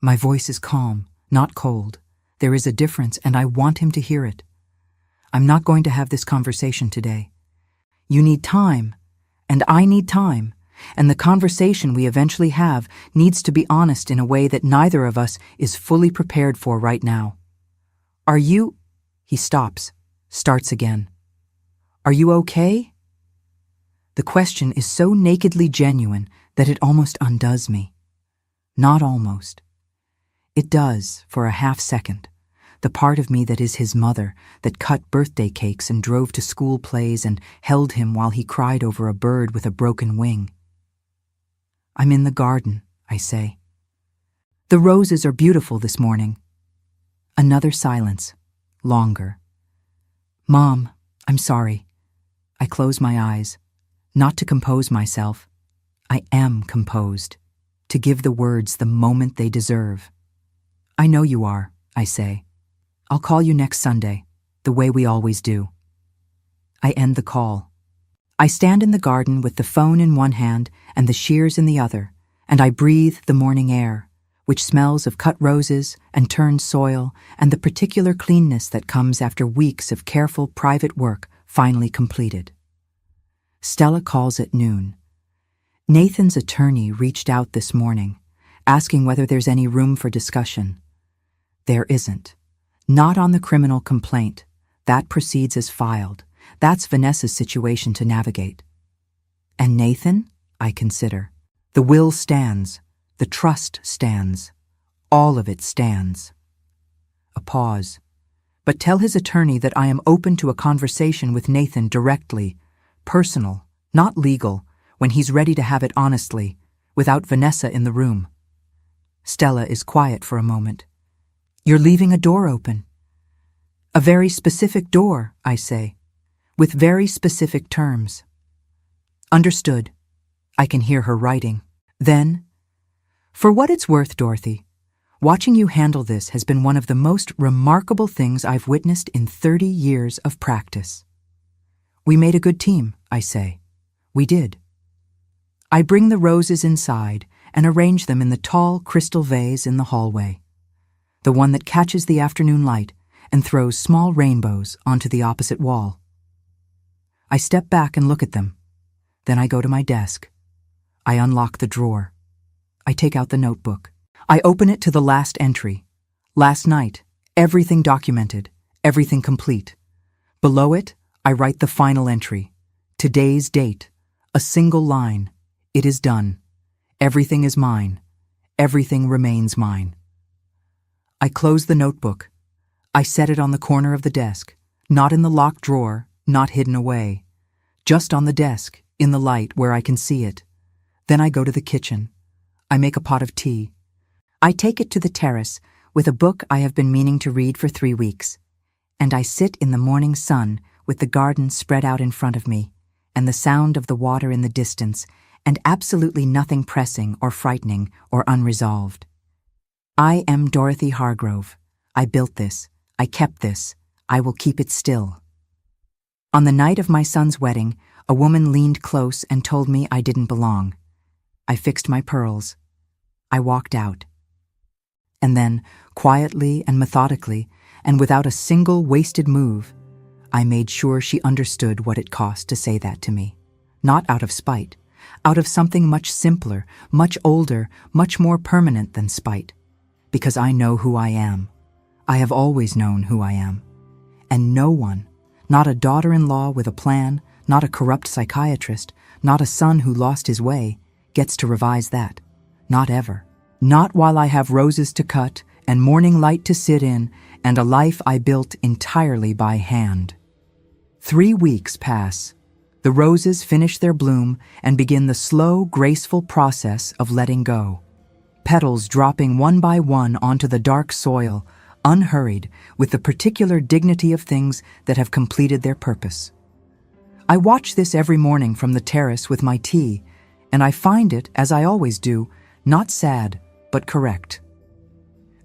My voice is calm, not cold. There is a difference, and I want him to hear it. I'm not going to have this conversation today. You need time, and I need time, and the conversation we eventually have needs to be honest in a way that neither of us is fully prepared for right now. Are you? He stops, starts again. Are you okay? The question is so nakedly genuine that it almost undoes me. Not almost. It does, for a half second. The part of me that is his mother, that cut birthday cakes and drove to school plays and held him while he cried over a bird with a broken wing. I'm in the garden, I say. The roses are beautiful this morning. Another silence, longer. Mom, I'm sorry. I close my eyes, not to compose myself. I am composed, to give the words the moment they deserve. I know you are, I say. I'll call you next Sunday, the way we always do. I end the call. I stand in the garden with the phone in one hand and the shears in the other, and I breathe the morning air, which smells of cut roses and turned soil and the particular cleanness that comes after weeks of careful private work finally completed. Stella calls at noon. Nathan's attorney reached out this morning, asking whether there's any room for discussion. There isn't. Not on the criminal complaint. That proceeds as filed. That's Vanessa's situation to navigate. And Nathan, I consider. The will stands. The trust stands. All of it stands. A pause. But tell his attorney that I am open to a conversation with Nathan directly, personal, not legal, when he's ready to have it honestly, without Vanessa in the room. Stella is quiet for a moment. You're leaving a door open. A very specific door, I say, with very specific terms. Understood. I can hear her writing. Then, for what it's worth, Dorothy, watching you handle this has been one of the most remarkable things I've witnessed in 30 years of practice. We made a good team, I say. We did. I bring the roses inside and arrange them in the tall crystal vase in the hallway, the one that catches the afternoon light and throws small rainbows onto the opposite wall. I step back and look at them. Then I go to my desk. I unlock the drawer. I take out the notebook. I open it to the last entry. Last night, everything documented, everything complete. Below it, I write the final entry. Today's date, a single line. It is done. Everything is mine. Everything remains mine. I close the notebook. I set it on the corner of the desk, not in the locked drawer, not hidden away. Just on the desk, in the light where I can see it. Then I go to the kitchen. I make a pot of tea. I take it to the terrace with a book I have been meaning to read for 3 weeks. And I sit in the morning sun with the garden spread out in front of me, and the sound of the water in the distance, and absolutely nothing pressing or frightening or unresolved. I am Dorothy Hargrove. I built this. I kept this. I will keep it still. On the night of my son's wedding, a woman leaned close and told me I didn't belong. I fixed my pearls. I walked out. And then, quietly and methodically, and without a single wasted move, I made sure she understood what it cost to say that to me. Not out of spite, out of something much simpler, much older, much more permanent than spite. Because I know who I am. I have always known who I am. And no one, not a daughter-in-law with a plan, not a corrupt psychiatrist, not a son who lost his way, gets to revise that. Not ever. Not while I have roses to cut and morning light to sit in and a life I built entirely by hand. 3 weeks pass. The roses finish their bloom and begin the slow, graceful process of letting go. Petals dropping one by one onto the dark soil, unhurried, with the particular dignity of things that have completed their purpose. I watch this every morning from the terrace with my tea, and I find it, as I always do, not sad, but correct.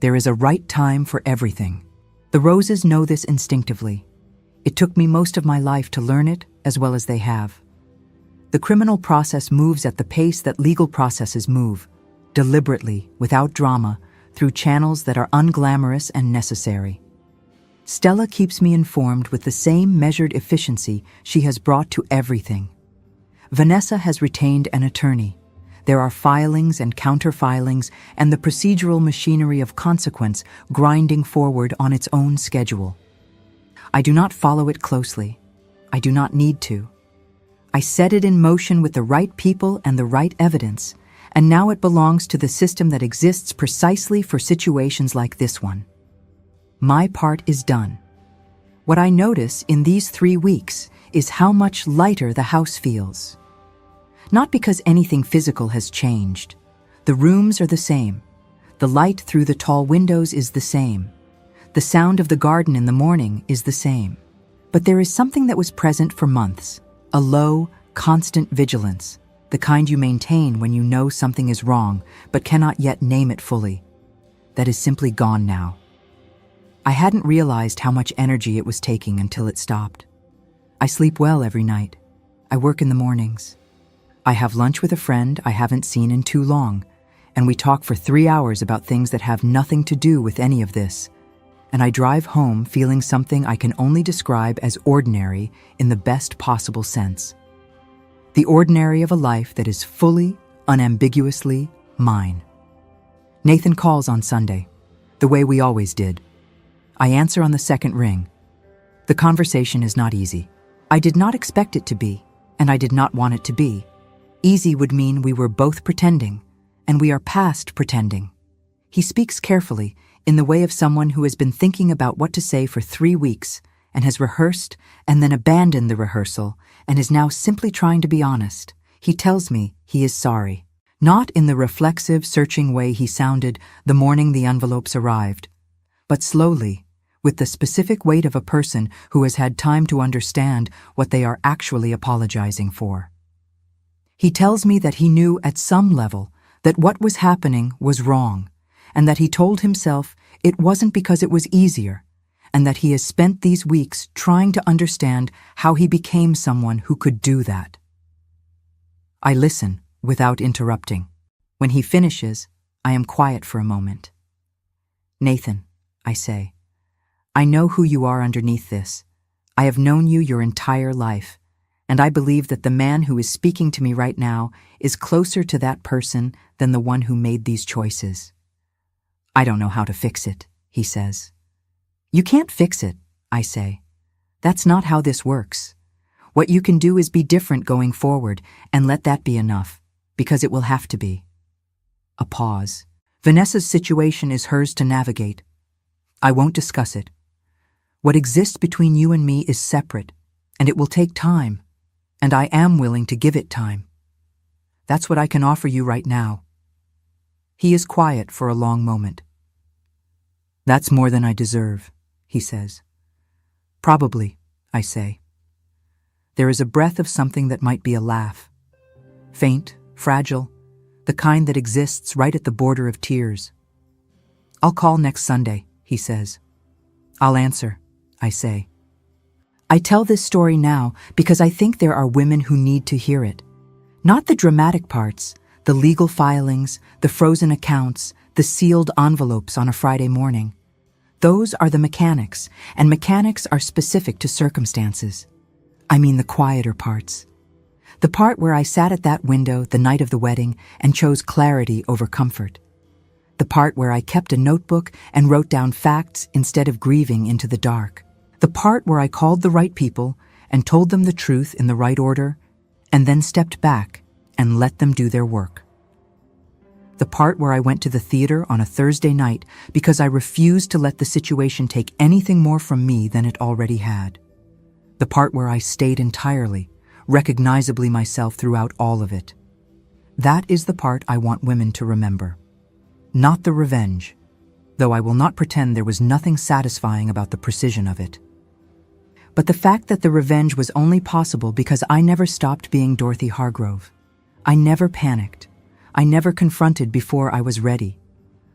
There is a right time for everything. The roses know this instinctively. It took me most of my life to learn it, as well as they have. The criminal process moves at the pace that legal processes move, deliberately, without drama, through channels that are unglamorous and necessary. Stella keeps me informed with the same measured efficiency she has brought to everything. Vanessa has retained an attorney. There are filings and counter-filings and the procedural machinery of consequence grinding forward on its own schedule. I do not follow it closely. I do not need to. I set it in motion with the right people and the right evidence, and now it belongs to the system that exists precisely for situations like this one. My part is done. What I notice in these 3 weeks is how much lighter the house feels. Not because anything physical has changed. The rooms are the same. The light through the tall windows is the same. The sound of the garden in the morning is the same. But there is something that was present for months, a low, constant vigilance, the kind you maintain when you know something is wrong but cannot yet name it fully. That is simply gone now. I hadn't realized how much energy it was taking until it stopped. I sleep well every night. I work in the mornings. I have lunch with a friend I haven't seen in too long, and we talk for 3 hours about things that have nothing to do with any of this. And I drive home feeling something I can only describe as ordinary in the best possible sense. The ordinary of a life that is fully, unambiguously mine. Nathan calls on Sunday, the way we always did. I answer on the second ring. The conversation is not easy. I did not expect it to be, and I did not want it to be. Easy would mean we were both pretending, and we are past pretending. He speaks carefully, in the way of someone who has been thinking about what to say for 3 weeks, and has rehearsed and then abandoned the rehearsal, and is now simply trying to be honest. He tells me he is sorry. Not in the reflexive, searching way he sounded the morning the envelopes arrived, but slowly, with the specific weight of a person who has had time to understand what they are actually apologizing for. He tells me that he knew at some level that what was happening was wrong, and that he told himself it wasn't because it was easier, and that he has spent these weeks trying to understand how he became someone who could do that. I listen without interrupting. When he finishes, I am quiet for a moment. Nathan, I say, I know who you are underneath this. I have known you your entire life, and I believe that the man who is speaking to me right now is closer to that person than the one who made these choices. I don't know how to fix it, he says. You can't fix it, I say. That's not how this works. What you can do is be different going forward, and let that be enough, because it will have to be. A pause. Vanessa's situation is hers to navigate. I won't discuss it. What exists between you and me is separate, and it will take time, and I am willing to give it time. That's what I can offer you right now. He is quiet for a long moment. That's more than I deserve, he says. Probably, I say. There is a breath of something that might be a laugh. Faint, fragile, the kind that exists right at the border of tears. I'll call next Sunday, he says. I'll answer, I say. I tell this story now because I think there are women who need to hear it. Not the dramatic parts, the legal filings, the frozen accounts, the sealed envelopes on a Friday morning. Those are the mechanics, and mechanics are specific to circumstances. I mean the quieter parts. The part where I sat at that window the night of the wedding and chose clarity over comfort. The part where I kept a notebook and wrote down facts instead of grieving into the dark. The part where I called the right people and told them the truth in the right order, and then stepped back and let them do their work. The part where I went to the theater on a Thursday night because I refused to let the situation take anything more from me than it already had. The part where I stayed entirely, recognizably myself throughout all of it. That is the part I want women to remember. Not the revenge, though I will not pretend there was nothing satisfying about the precision of it. But the fact that the revenge was only possible because I never stopped being Dorothy Hargrove. I never panicked. I never confronted before I was ready.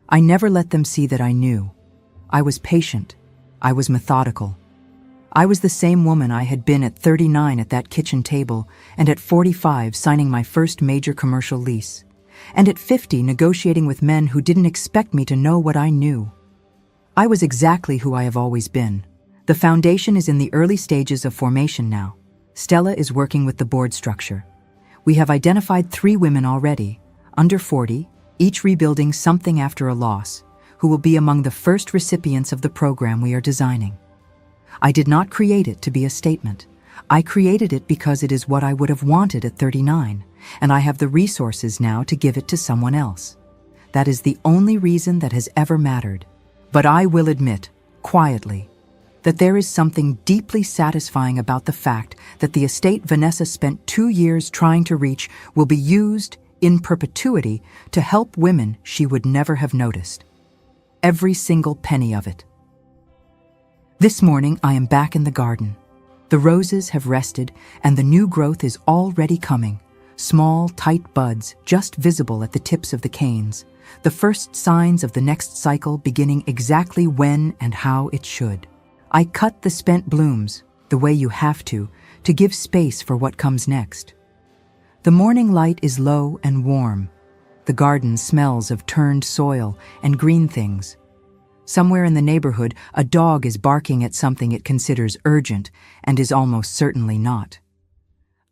I never let them see that I knew. I was patient. I was methodical. I was the same woman I had been at 39 at that kitchen table, and at 45 signing my first major commercial lease, and at 50 negotiating with men who didn't expect me to know what I knew. I was exactly who I have always been. The foundation is in the early stages of formation now. Stella is working with the board structure. We have identified 3 women already. under 40, each rebuilding something after a loss, who will be among the first recipients of the program we are designing. I did not create it to be a statement. I created it because it is what I would have wanted at 39, and I have the resources now to give it to someone else. That is the only reason that has ever mattered. But I will admit, quietly, that there is something deeply satisfying about the fact that the estate Vanessa spent 2 years trying to reach will be used in perpetuity to help women she would never have noticed. Every single penny of it. This morning I am back in the garden. The roses have rested and the new growth is already coming. Small, tight buds just visible at the tips of the canes. The first signs of the next cycle beginning exactly when and how it should. I cut the spent blooms, the way you have to give space for what comes next. The morning light is low and warm. The garden smells of turned soil and green things. Somewhere in the neighborhood, a dog is barking at something it considers urgent and is almost certainly not.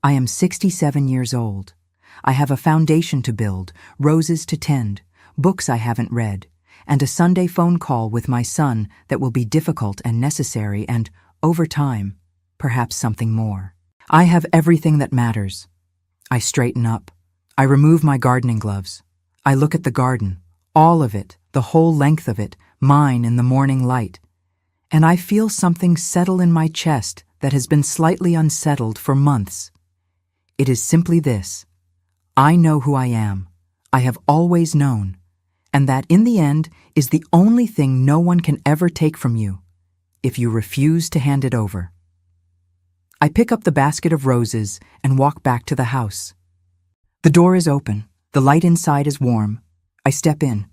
I am 67 years old. I have a foundation to build, roses to tend, books I haven't read, and a Sunday phone call with my son that will be difficult and necessary and, over time, perhaps something more. I have everything that matters. I straighten up. I remove my gardening gloves. I look at the garden, all of it, the whole length of it, mine in the morning light. And I feel something settle in my chest that has been slightly unsettled for months. It is simply this. I know who I am. I have always known. And that, in the end, is the only thing no one can ever take from you, if you refuse to hand it over. I pick up the basket of roses and walk back to the house. The door is open. The light inside is warm. I step in.